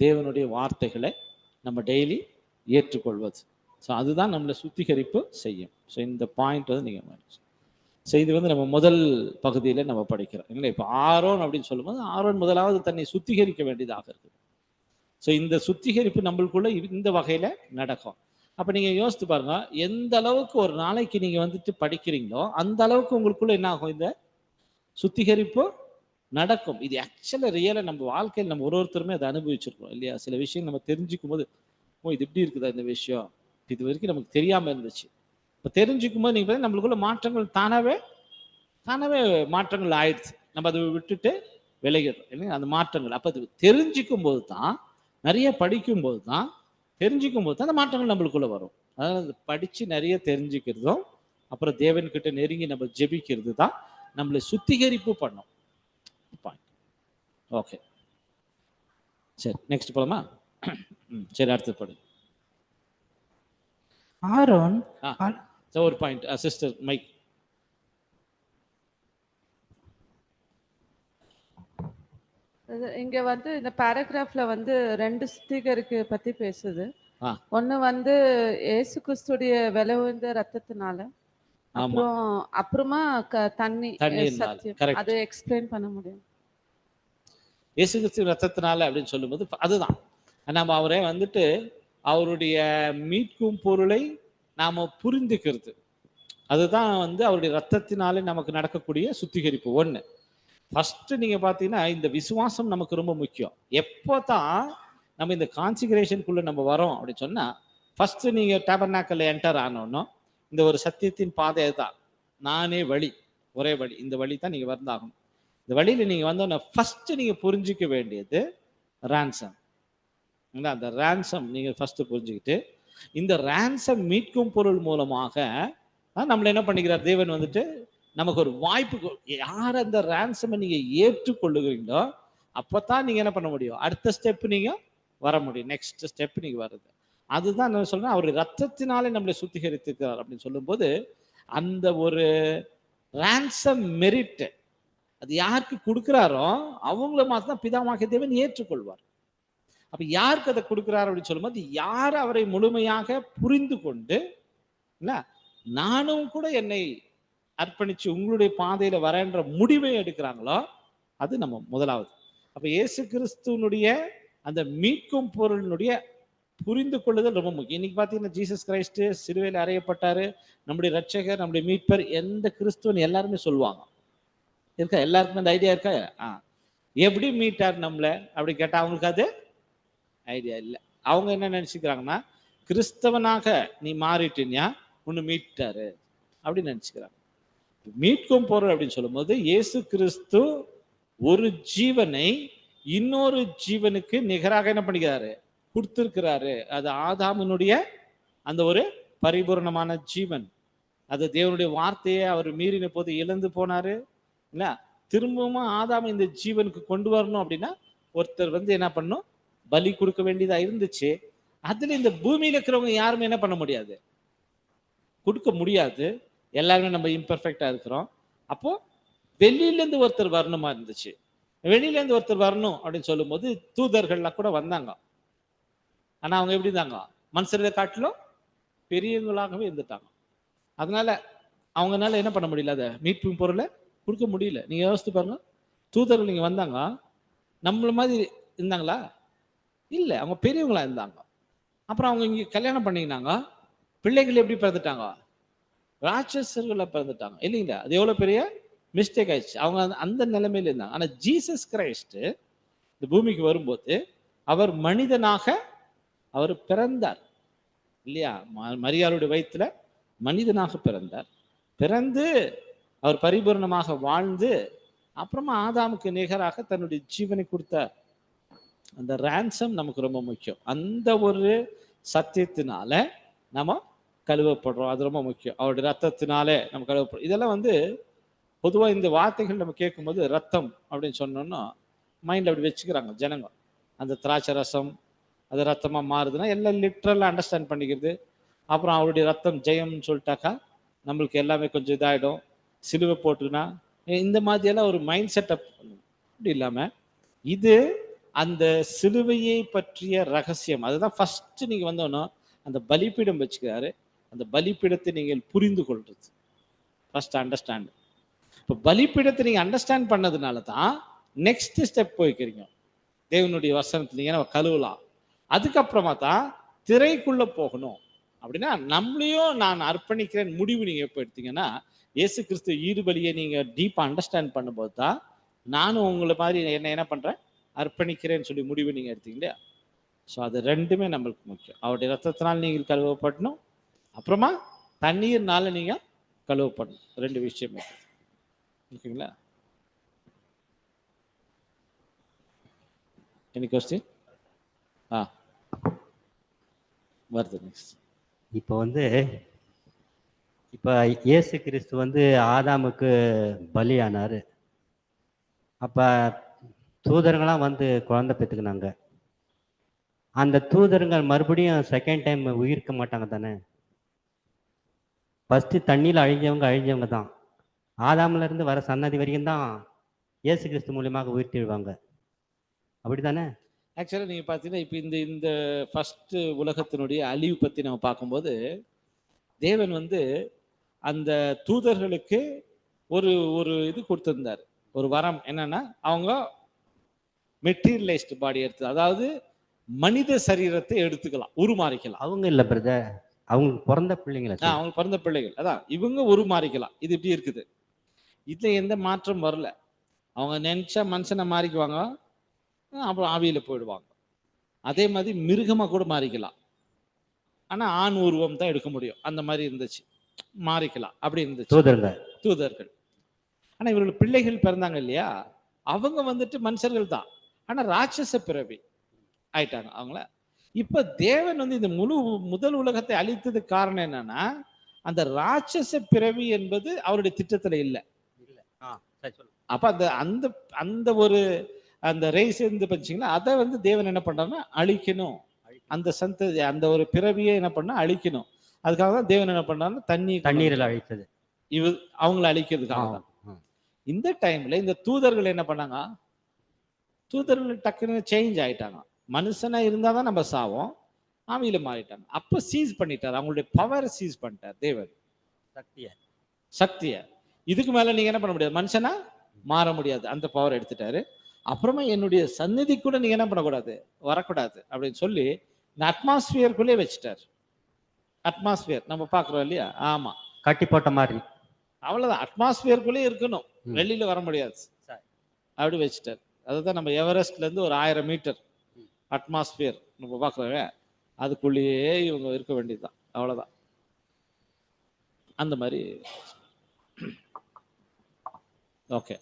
தேவனுடைய வார்த்தைகளை நம்ம டெய்லி ஏற்றுக்கொள்வது. ஸோ அதுதான் நம்மளை சுத்திகரிப்பு செய்யும். ஸோ இந்த பாயிண்ட் வந்து நீங்கள், ஸோ இது வந்து நம்ம முதல் பகுதியில் நம்ம படிக்கிறோம் இல்லை. இப்போ ஆரோன் அப்படின்னு சொல்லும்போது ஆரோன் முதலாவது தன்னை சுத்திகரிக்க வேண்டியதாக இருக்குது. ஸோ இந்த சுத்திகரிப்பு நம்மளுக்குள்ள இந்த வகையில் நடக்கும். அப்போ நீங்கள் யோசித்து பாருங்க, எந்த அளவுக்கு ஒரு நாளைக்கு நீங்கள் வந்துட்டு படிக்கிறீங்களோ அந்த அளவுக்கு உங்களுக்குள்ள என்ன ஆகும், இந்த சுத்திகரிப்பு நடக்கும். இது ஆக்சுவலாக ரியலாக நம்ம வாழ்க்கையில் நம்ம ஒருத்தருமே அதை அனுபவிச்சிருக்கோம் இல்லையா? சில விஷயம் நம்ம தெரிஞ்சுக்கும் போது, ஓ இது இப்படி இருக்குதா இந்த விஷயம், இது வரைக்கும் நமக்கு தெரியாமல் இருந்துச்சு. இப்போ தெரிஞ்சுக்கும் போது நீங்கள் நம்மளுக்குள்ள மாற்றங்கள் தானாகவே மாற்றங்கள் ஆயிடுச்சு. நம்ம அதை விட்டுட்டு விலகிடுறோம் இல்லைங்க அந்த மாற்றங்கள். அப்போ அது தெரிஞ்சுக்கும் போது தான், நிறைய படிக்கும் போது தான், தெரிஞ்சுக்கும் போது தான் அந்த மாற்றங்கள் நம்மளுக்குள்ள வரும். அதாவது படித்து நிறைய தெரிஞ்சுக்கிறதும் அப்புறம் தேவன்கிட்ட நெருங்கி நம்ம ஜெபிக்கிறது தான் நம்மளை சுத்திகரிப்பு பண்ணும். ஓகே சரி, நெக்ஸ்ட் போலாமா? சரி, அடுத்து படி. ஆரோன் ஒரு பாயிண்ட் சிஸ்டர் மைக். இங்க வந்து இந்த பேராகிராஃப்ல வந்து 2 சுத்திகரிக்கு பத்தி பேசுது. ஆ. ஒண்ணு வந்து இயேசு கிறிஸ்துடைய விலை உயர்ந்த ரத்தத்தினால, ஆமா, அப்புறமா தண்ணி தண்ணீர்னால. சத்தியம். கரெக்ட். அது எக்ஸ்பிளைன் பண்ண முடியும்? இயேசு கிறிஸ்து ரத்தத்தினால அப்படின்னு சொல்லும்போது அதுதான் நம்ம அவரே வந்துட்டு அவருடைய மீட்கும் பொருளை நாம புரிந்துக்கிறது. அதுதான் வந்து அவருடைய ரத்தத்தினாலே நமக்கு நடக்கக்கூடிய சுத்திகரிப்பு. ஒண்ணு ஃபர்ஸ்ட் நீங்க பாத்தீங்கன்னா இந்த விசுவாசம் நமக்கு ரொம்ப முக்கியம். எப்போதான் நம்ம இந்த கான்சிகரேஷனுக்குள்ள நம்ம வரோம் அப்படின்னு சொன்னா, ஃபர்ஸ்ட் நீங்க டேபர்நாக்கல்ல என்டர் ஆனோன்னா இந்த ஒரு சத்தியத்தின் பாதை தான், நானே வழி, ஒரே வழி, இந்த வழி தான் நீங்க வந்தாகணும். இந்த வழியில நீங்க வந்தோன்னா ஃபர்ஸ்ட் நீங்க புரிஞ்சிக்க வேண்டியது ரான்சம். அந்த ரான்சம் நீங்க ஃபர்ஸ்ட் புரிஞ்சுக்கிட்டு, இந்த ரான்சம் மீட்கும் பொருள் மூலமாக நம்மளை என்ன பண்ணிக்கிறார் தேவன் வந்துட்டு நமக்கு ஒரு வாய்ப்பு. யார் அந்த ரான்சமை நீங்க ஏற்றுக்கொள்ளுகிறீங்களோ அப்பதான் நீங்க என்ன பண்ண முடியும், அடுத்த ஸ்டெப் நீங்க வர முடியும். நெக்ஸ்ட் ஸ்டெப் நீங்க வருது. அதுதான் நான் சொல்றேன், அவருடைய ரத்தத்தினாலே நம்மளை சுத்திகரித்திருக்கிறார் அப்படின்னு சொல்லும்போது அந்த ஒரு ரான்சம் மெரிட் அது யாருக்கு கொடுக்குறாரோ அவங்கள மாத்தான் பிதாவாகிய தேவன் ஏற்றுக்கொள்வார். அப்ப யாருக்கு அதை கொடுக்குறாரு அப்படின்னு சொல்லும்போது, யார் அவரை முழுமையாக புரிந்து கொண்டு இல்ல நானும் கூட என்னை அர்ப்பணிச்சு உங்களுடைய பாதையில வரேன்ற முடிவை எடுக்கிறாங்களோ அது நம்ம முதலாவது. அப்ப இயேசு கிறிஸ்துவனுடைய அந்த மீட்கும் பொருளினுடைய புரிந்து கொள்ளுதல் ரொம்ப முக்கியம். இன்னைக்கு பாத்தீங்கன்னா ஜீசஸ் கிரைஸ்ட் சிலுவையில் அறையப்பட்டாரு, நம்முடைய ரட்சகர், நம்முடைய மீட்பர், எந்த கிறிஸ்துவன் எல்லாருமே சொல்லுவாங்க. இருக்கா எல்லாருக்குமே அந்த ஐடியா இருக்கா? எப்படி மீட்டார் நம்மள அப்படி கேட்டா அவங்களுக்கு அது ஐடியா இல்லை. அவங்க என்ன நினைச்சுக்கிறாங்கன்னா, கிறிஸ்தவனாக நீ மாறிட்டியா ஒன்னு மீட்டாரு அப்படின்னு நினைச்சுக்கிறாங்க. மீட்கும் பொருள் அப்படின்னு சொல்லும்போது இயேசு கிறிஸ்து ஒரு ஜீவனை இன்னொரு ஜீவனுக்கு நிகராக என்ன பண்ணிக்கிறாரு, கொடுத்திருக்கிறாரு. அது ஆதாமினுடைய அந்த ஒரு பரிபூர்ணமான ஜீவன். அது தேவனுடைய வார்த்தையை அவர் மீறின போது இழந்து போனாரு இல்ல, திரும்பவும் ஆதாம் இந்த ஜீவனுக்கு கொண்டு வரணும் அப்படின்னா ஒருத்தர் வந்து என்ன பண்ணணும், பலி கொடுக்க வேண்டியதா இருந்துச்சு. அதுல இந்த பூமியில இருக்கிறவங்க யாருமே என்ன பண்ண முடியாது, கொடுக்க முடியாது. எல்லாருமே நம்ம இம்பர்ஃபெக்டா இருக்கிறோம். அப்போ வெளியில இருந்து ஒருத்தர் வரணுமா இருந்துச்சு. வெளியில இருந்து ஒருத்தர் வரணும் அப்படின்னு சொல்லும்போது தூதர்கள்லாம் கூட வந்தாங்க. ஆனா அவங்க எப்படி இருந்தாங்க, மனுஷரை காட்டிலும் பெரியவங்களாகவே இருந்துட்டாங்க. அதனால அவங்கனால என்ன பண்ண முடியல, அதை மீட்பு பொருளை கொடுக்க முடியல. நீங்க யோசித்து பாருங்க, தூதர்கள் நீங்க வந்தாங்க, நம்மள மாதிரி இருந்தாங்களா? இல்லை, அவங்க பெரியவங்களா இருந்தாங்க. அப்புறம் அவங்க இங்க கல்யாணம் பண்ணிக்கினாங்க, பிள்ளைகள் எப்படி பிறந்துட்டாங்க, ராட்சசர்களை பிறந்துட்டாங்க இல்லைங்களா? அது எவ்வளவு பெரிய மிஸ்டேக் ஆயிடுச்சு. அவங்க அந்த நிலைமையில இருந்தாங்க. ஆனா ஜீசஸ் கிரைஸ்ட் இந்த பூமிக்கு வரும்போது அவர் மனிதனாக அவர் பிறந்தார் இல்லையா? மரியாளுடைய வயிற்றுல மனிதனாக பிறந்தார். பிறந்து அவர் பரிபூர்ணமாக வாழ்ந்து அப்புறமா ஆதாமுக்கு நிகராக தன்னுடைய ஜீவனை கொடுத்தார். அந்த ransom நமக்கு ரொம்ப முக்கியம். அந்த ஒரு சத்தியத்தினால நம்ம கழுவப்படுறோம். அது ரொம்ப முக்கியம். அவருடைய ரத்தத்தினாலே நம்ம கழுவப்படுறோம். இதெல்லாம் வந்து பொதுவா இந்த வார்த்தைகள் நம்ம கேட்கும்போது ரத்தம் அப்படின்னு சொன்னோம்னா மைண்ட்ல அப்படி வச்சுக்கிறாங்க ஜனங்க. அந்த திராட்சை ரசம் அது ரத்தமா மாறுதுன்னா எல்லாம் லிட்ரலா அண்டர்ஸ்டாண்ட் பண்ணிக்கிறது. அப்புறம் அவருடைய ரத்தம் ஜெயம்னு சொல்லிட்டாக்கா நம்மளுக்கு எல்லாமே கொஞ்சம் இதாயிடும். சிலுவை போட்டுனா இந்த மாதிரியெல்லாம் ஒரு மைண்ட் செட்டப் அப்படி இல்லாம இது அந்த சிலுவையை பற்றிய ரகசியம். அதுதான் ஃபர்ஸ்ட் நீங்க வந்தோன்னா அந்த பலிப்பீடம் வச்சுக்கிறாரு. அந்த பலிப்பீடத்தை நீங்கள் புரிந்து கொள்றது ஃபர்ஸ்ட் அண்டர்ஸ்டாண்ட். இப்போ பலிப்பீடத்தை நீங்க அண்டர்ஸ்டாண்ட் பண்ணதுனால தான் நெக்ஸ்ட் ஸ்டெப் போய்க்கிறீங்க. தேவனுடைய வசனத்தை நீங்க கழுவலாம். அதுக்கப்புறமா தான் திரைக்குள்ள போகணும். அப்படின்னா நம்மளையும் நான் அர்ப்பணிக்கிறேன் முடிவு நீங்க எப்போ எடுத்தீங்கன்னா, இயேசு கிறிஸ்து ஈடுபலியை நீங்க டீப்பா அண்டர்ஸ்டாண்ட் பண்ணும்போது தான் நானும் உங்களை மாதிரி என்ன பண்றேன், அர்ப்பணிக்கிறேன்னு சொல்லி முடிவு நீங்க எடுத்தீங்க இல்லையா? ஸோ அது ரெண்டுமே நம்மளுக்கு முக்கியம். அவருடைய ரத்தத்தினால் நீங்கள் கழுவப்படணும், அப்புறமா தண்ணீர்னால நீங்க கழுவப்படணும். ரெண்டு விஷயம் ஓகேங்களா? Any question? வருது நெக்ஸ்ட். இப்போ வந்து இப்போ இயேசு கிறிஸ்து வந்து ஆதாமுக்கு பலியானாரு. அப்போ தூதர்கள்லாம் வந்து குழந்தை பெற்றுக்கினாங்க. அந்த தூதர்கள் மறுபடியும் செகண்ட் டைம் உயிர்க்க மாட்டாங்க தானே? ஃபஸ்ட்டு தண்ணியில் அழிஞ்சவங்க தான். ஆதாமில் இருந்து வர சன்னதி வரைக்கும் தான் இயேசு கிறிஸ்து மூலியமாக உயிர்த்திடுவாங்க. அப்படி தானே? ஆக்சுவலாக நீங்கள் பார்த்தீங்கன்னா இப்போ இந்த ஃபஸ்ட்டு உலகத்தினுடைய அழிவு பற்றி நம்ம பார்க்கும்போது தேவன் வந்து அந்த தூதர்களுக்கு ஒரு ஒரு இது கொடுத்துருந்தார், ஒரு வரம். என்னன்னா அவங்க மெட்டீரியலைஸ்டு பாடி எடுத்து, அதாவது மனித சரீரத்தை எடுத்துக்கலாம், உருமாறிக்கலாம். அவங்க இல்லை பிரதர், அவங்களுக்கு பிறந்த பிள்ளைங்களா? அவங்களுக்கு பிறந்த பிள்ளைகள் அதான் இவங்க உருமாறிக்கலாம். இது இப்படி இருக்குது, இதுல எந்த மாற்றம் வரல. அவங்க நினைச்சா மனுஷனை மாறிக்குவாங்க, அப்புறம் ஆவியில போயிடுவாங்க. அதே மாதிரி மிருகமா கூட மாறிக்கலாம், ஆனா ஆண் உருவம் தான் எடுக்க முடியும். அந்த மாதிரி இருந்துச்சு, மாறிக்கலாம் அப்படி இருந்துச்சு தூதர்கள். ஆனா இவர்கள் பிள்ளைகள் பிறந்தாங்க இல்லையா, அவங்க வந்துட்டு மனுஷர்கள் தான், ஆனா ராட்சச பிறவி ஆயிட்டாங்க அவங்கள. இப்ப தேவன் வந்து இந்த முதல் உலகத்தை அழித்ததுக்கு காரணம் என்னன்னா, அந்த ராட்சச பிறவி என்பது அவருடைய திட்டத்துல இல்லை. அப்ப அந்த அந்த அந்த ஒரு அந்த ரேஸ் இருந்து பஞ்சிங்களா, அதை வந்து தேவன் என்ன பண்றாருன்னா அழிக்கணும். அந்த சந்ததி அந்த ஒரு பிறவியை என்ன பண்ணா அழிக்கணும். அதுக்காக தான் தேவன் என்ன பண்றாருன்னா தண்ணீரில் அழித்தது, அவங்கள அழிக்கிறதுக்காக தான். இந்த டைம்ல இந்த தூதர்கள் என்ன பண்ணாங்க, தூதர்கள் டக்குன்னு சேஞ்ச் ஆயிட்டாங்க. மனுஷனா இருந்தாதான் நம்ம சாவோம், ஆவியில மாறிட்டாங்க. அப்ப சீஸ் பண்ணிட்டார், அவங்களுடைய பவரை சீஸ் பண்ணிட்டார் தேவன், சக்திய. இதுக்கு மேல நீங்க என்ன பண்ண முடியாது, மனுஷனா மாற முடியாது. அந்த பவர் எடுத்துட்டாரு. அப்புறமா என்னுடைய சந்நிதி கூட நீங்க என்ன பண்ணக்கூடாது, வரக்கூடாது அப்படின்னு சொல்லி இந்த அட்மாஸ்பியருக்குள்ளே வச்சுட்டார். அட்மாஸ்பியர் நம்ம பாக்குறோம் இல்லையா, ஆமா, கட்டி போட்ட மாதிரி. அவ்வளவுதான், அட்மாஸ்பியருக்குள்ளே இருக்கணும், வெளியில வர முடியாது, அப்படி வச்சுட்டார். அதுதான் நம்ம எவரெஸ்ட்ல இருந்து ஒரு 1000 மீட்டர் அட்மாஸ்பியர் நம்ம பார்க்குறோங்க, அதுக்குள்ளேயே இவங்க இருக்க வேண்டியதுதான், அவ்வளவுதான். அந்த மாதிரி. ஓகே,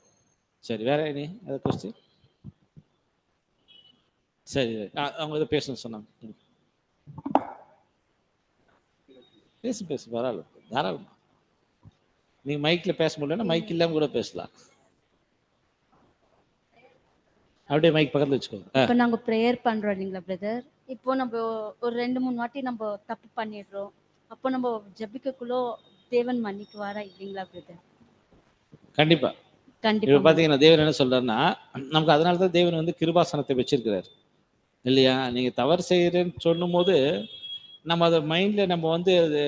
சரி, வேற இனி ஏதாவது கொஸ்டின்? சரி, அவங்க எதை பேசணும் சொன்னாங்க, பேசு பரவாயில்ல, தாராளமா. நீங்க மைக்ல பேச முடியலன்னா மைக் இல்லாம கூட பேசலாம். அப்படியே மைக் பக்கத்துல வச்சுக்கோங்க. இப்போ நாங்க ப்ரேயர் பண்றோம் இல்லைங்களா பிரதர்? இப்போ நம்ம ஒரு 2-3 வாட்டி நம்ம தப்பு பண்ணிடுறோம். அப்போ நம்ம ஜெபிக்கக்குள்ள தேவன் மன்னிக்குவாரா இல்லைங்களா பிரதர்? கண்டிப்பா. இப்ப கண்டிப்பா. பாத்தீங்கன்னா தேவன் என்ன சொல்றாருன்னா, நமக்கு அதனாலதான் தேவன் வந்து கிருபாசனத்தை வச்சிருக்கிறார் இல்லையா? நீங்க தவறு செய்யறேன்னு சொல்லும் போது நம்ம அதை மைண்ட்ல நம்ம வந்து அது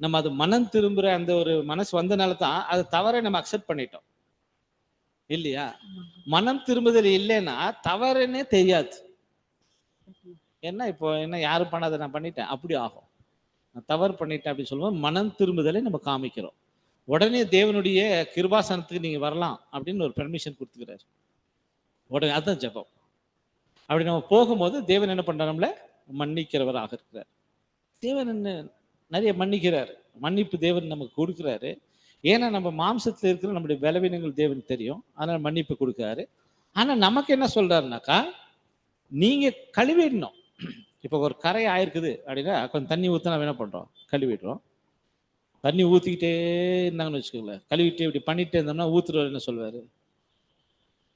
நம்ம அது மனம் திரும்புற அந்த ஒரு மனசு வந்தனால தான் அது தவறை நம்ம அக்செப்ட் பண்ணிட்டோம் இல்லையா? மனம் திரும்புதல் இல்லைன்னா தவறுன்னே தெரியாது. ஏன்னா இப்போ என்ன யாரும் பண்ணாத நான் பண்ணிட்டேன் அப்படி ஆகும். நான் தவறு பண்ணிட்டேன் அப்படின்னு சொல்லும்போது மனம் திரும்புதலை நம்ம காமிக்கிறோம். உடனே தேவனுடைய கிருபாசனத்துக்கு நீங்க வரலாம் அப்படின்னு ஒரு பெர்மிஷன் கொடுத்துக்கிறாரு. உடனே அதுதான் ஜெபம். அப்படி நம்ம போகும்போது தேவன் என்ன பண்றாரு? நம்மள மன்னிக்கிறவராக இருக்கிறார். தேவன் என்ன நிறைய மன்னிக்கிறார். மன்னிப்பு தேவன் நமக்கு கொடுக்குறாரு. ஏன்னா நம்ம மாம்சத்துல இருக்கிற நம்முடைய பலவீனங்கள் தேவன் தெரியும். அதனால மன்னிப்பு கொடுக்குறாரு. ஆனா நமக்கு என்ன சொல்றாருனாக்கா, நீங்க கழுவிடணும். இப்போ ஒரு கரை ஆயிருக்குது அப்படின்னா கொஞ்சம் தண்ணி ஊற்றி நம்ம என்ன பண்றோம்? கழுவிடுறோம். தண்ணி ஊற்றிக்கிட்டே இருந்தாங்கன்னு வச்சுக்கோங்களேன், கழுவிட்டே இப்படி பண்ணிட்டே இருந்தோம்னா ஊத்துறவர் என்ன சொல்வாரு?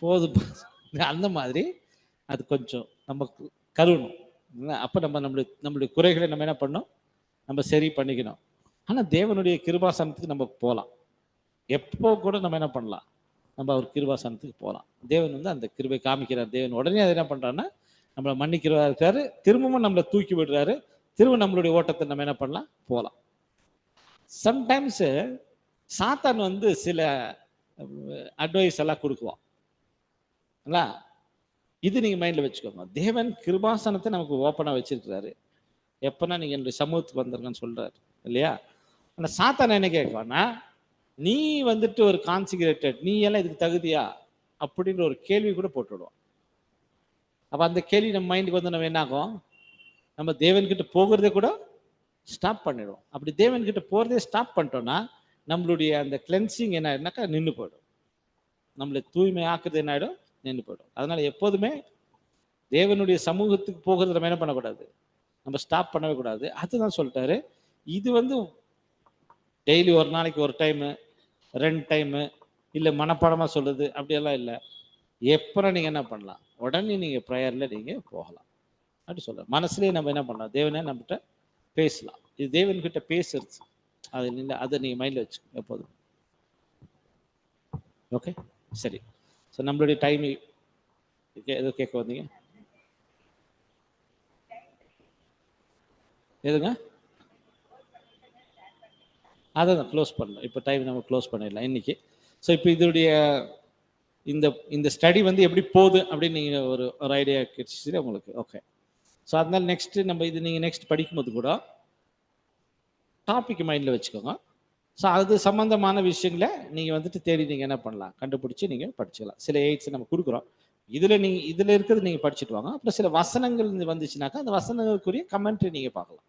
போதும். அந்த மாதிரி அது கொஞ்சம் நம்ம கழுவணும். அப்போ நம்மளுடைய குறைகளை நம்ம என்ன பண்ணணும்? நம்ம சரி பண்ணிக்கணும். ஆனா தேவனுடைய கிருபாசனத்துக்கு நம்ம போகலாம். எப்போ கூட நம்ம என்ன பண்ணலாம்? நம்ம அவர் கிருபாசனத்துக்கு போகலாம். தேவன் வந்து அந்த கிருபை காமிக்கிறார். தேவன் உடனே அதை என்ன பண்றாருன்னா நம்மளை மன்னிக்கிறவா இருக்காரு. திரும்பவும் நம்மளை தூக்கி விடுறாரு. திரும்ப நம்மளுடைய ஓட்டத்தை நம்ம என்ன பண்ணலாம்? போகலாம். சம்டைம்ஸ் சாத்தான் வந்து சில அட்வைஸ் எல்லாம் கொடுக்குவான். இது நீங்க மைண்ட்ல வச்சுக்கோங்க. தேவன் கிருபாசனத்தை நமக்கு ஓப்பனா வச்சிருக்கிறாரு. எப்பனா நீங்க என்னுடைய சமூகத்துக்கு வந்துருங்கன்னு சொல்றாரு இல்லையா? ஆனா சாத்தான் என்ன கேட்குவான்னா, நீ வந்துட்டு ஒரு கான்சிகரேட்டட், நீ எல்லாம் இதுக்கு தகுதியா அப்படின்ற ஒரு கேள்வி கூட போட்டுவிடுவோம். அப்ப அந்த கேள்வி நம்ம மைண்டுக்கு வந்து நம்ம என்ன ஆகும்? நம்ம தேவன்கிட்ட போகிறதே கூட ஸ்டாப் பண்ணிடுவோம். அப்படி தேவன்கிட்ட போறதே ஸ்டாப் பண்ணிட்டோம்னா நம்மளுடைய அந்த கிளென்சிங் என்ன ஆயிடுனாக்கா நின்று போயிடும். நம்மளை தூய்மை ஆக்குறது என்ன ஆயிடும்? நின்று போயிடும். அதனால எப்போதுமே தேவனுடைய சமூகத்துக்கு போகிறது நம்ம என்ன பண்ணக்கூடாது? நம்ம ஸ்டாப் பண்ணவே கூடாது. அதுதான் சொல்லிட்டாரு. இது வந்து டெய்லி ஒரு நாளைக்கு ஒரு டைமு 2 டைமு இல்லை மனப்பாடமாக சொல்லுது அப்படியெல்லாம் இல்லை. எப்போ நீங்கள் என்ன பண்ணலாம்? உடனே நீங்கள் ப்ரேயரில் நீங்கள் போகலாம் அப்படி சொல்கிறேன். மனசுலேயே நம்ம என்ன பண்ணலாம்? தேவனே நம்மகிட்ட பேசலாம். இது தேவன்கிட்ட பேசுறது. அது இல்லை, அதை நீங்கள் மைண்டில் வச்சுக்கோங்க எப்போதும். ஓகே, சரி. ஸோ நம்மளுடைய டைம் ஏதோ கேட்க வந்தீங்க? எதுங்க? அதை தான் க்ளோஸ் பண்ணலாம். இப்போ டைம் நம்ம க்ளோஸ் பண்ணிடலாம் இன்னைக்கு. ஸோ இப்போ இதோடைய இந்த ஸ்டடி வந்து எப்படி போகுது அப்படின்னு நீங்கள் ஒரு ஐடியா கிடைச்சிச்சு உங்களுக்கு. ஓகே, ஸோ அதனால நெக்ஸ்ட் நம்ம இது நீங்கள் நெக்ஸ்ட் படிக்கும்போது கூட டாபிக் மைண்டில் வச்சுக்கோங்க. ஸோ அது சம்மந்தமான விஷயங்களை நீங்கள் வந்துட்டு தேடி நீங்கள் என்ன பண்ணலாம்? கண்டுபிடிச்சி நீங்கள் படிச்சுக்கலாம். சில எய்ட்ஸ் நம்ம கொடுக்குறோம். இதில் இருக்கிறது நீங்கள் படிச்சுட்டு வாங்க. அப்புறம் சில வசனங்கள் வந்துச்சுனாக்கா அந்த வசனங்களுக்குரிய கமெண்ட்ரி நீங்கள் பார்க்கலாம்.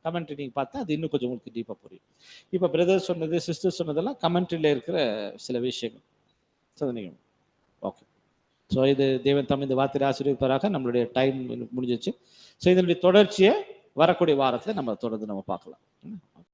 கமெண்ட்ரி நீங்கள் பார்த்தா அது இன்னும் கொஞ்சம் உங்களுக்கு டீப்பாக புரியும். இப்போ பிரதர் சொன்னது, சிஸ்டர் சொன்னதெல்லாம் கமெண்ட்ரியில் இருக்கிற சில விஷயங்கள். ஸோ நீங்கள் ஓகே. ஸோ இது தேவன் தம் இந்த வார்த்தையை ஆசீர்வதிப்பாராக. நம்மளுடைய டைம் முடிஞ்சிச்சு. ஸோ இதனுடைய தொடர்ச்சியை வரக்கூடிய வாரத்தில் நம்ம தொடர்ந்து நம்ம பார்க்கலாம்.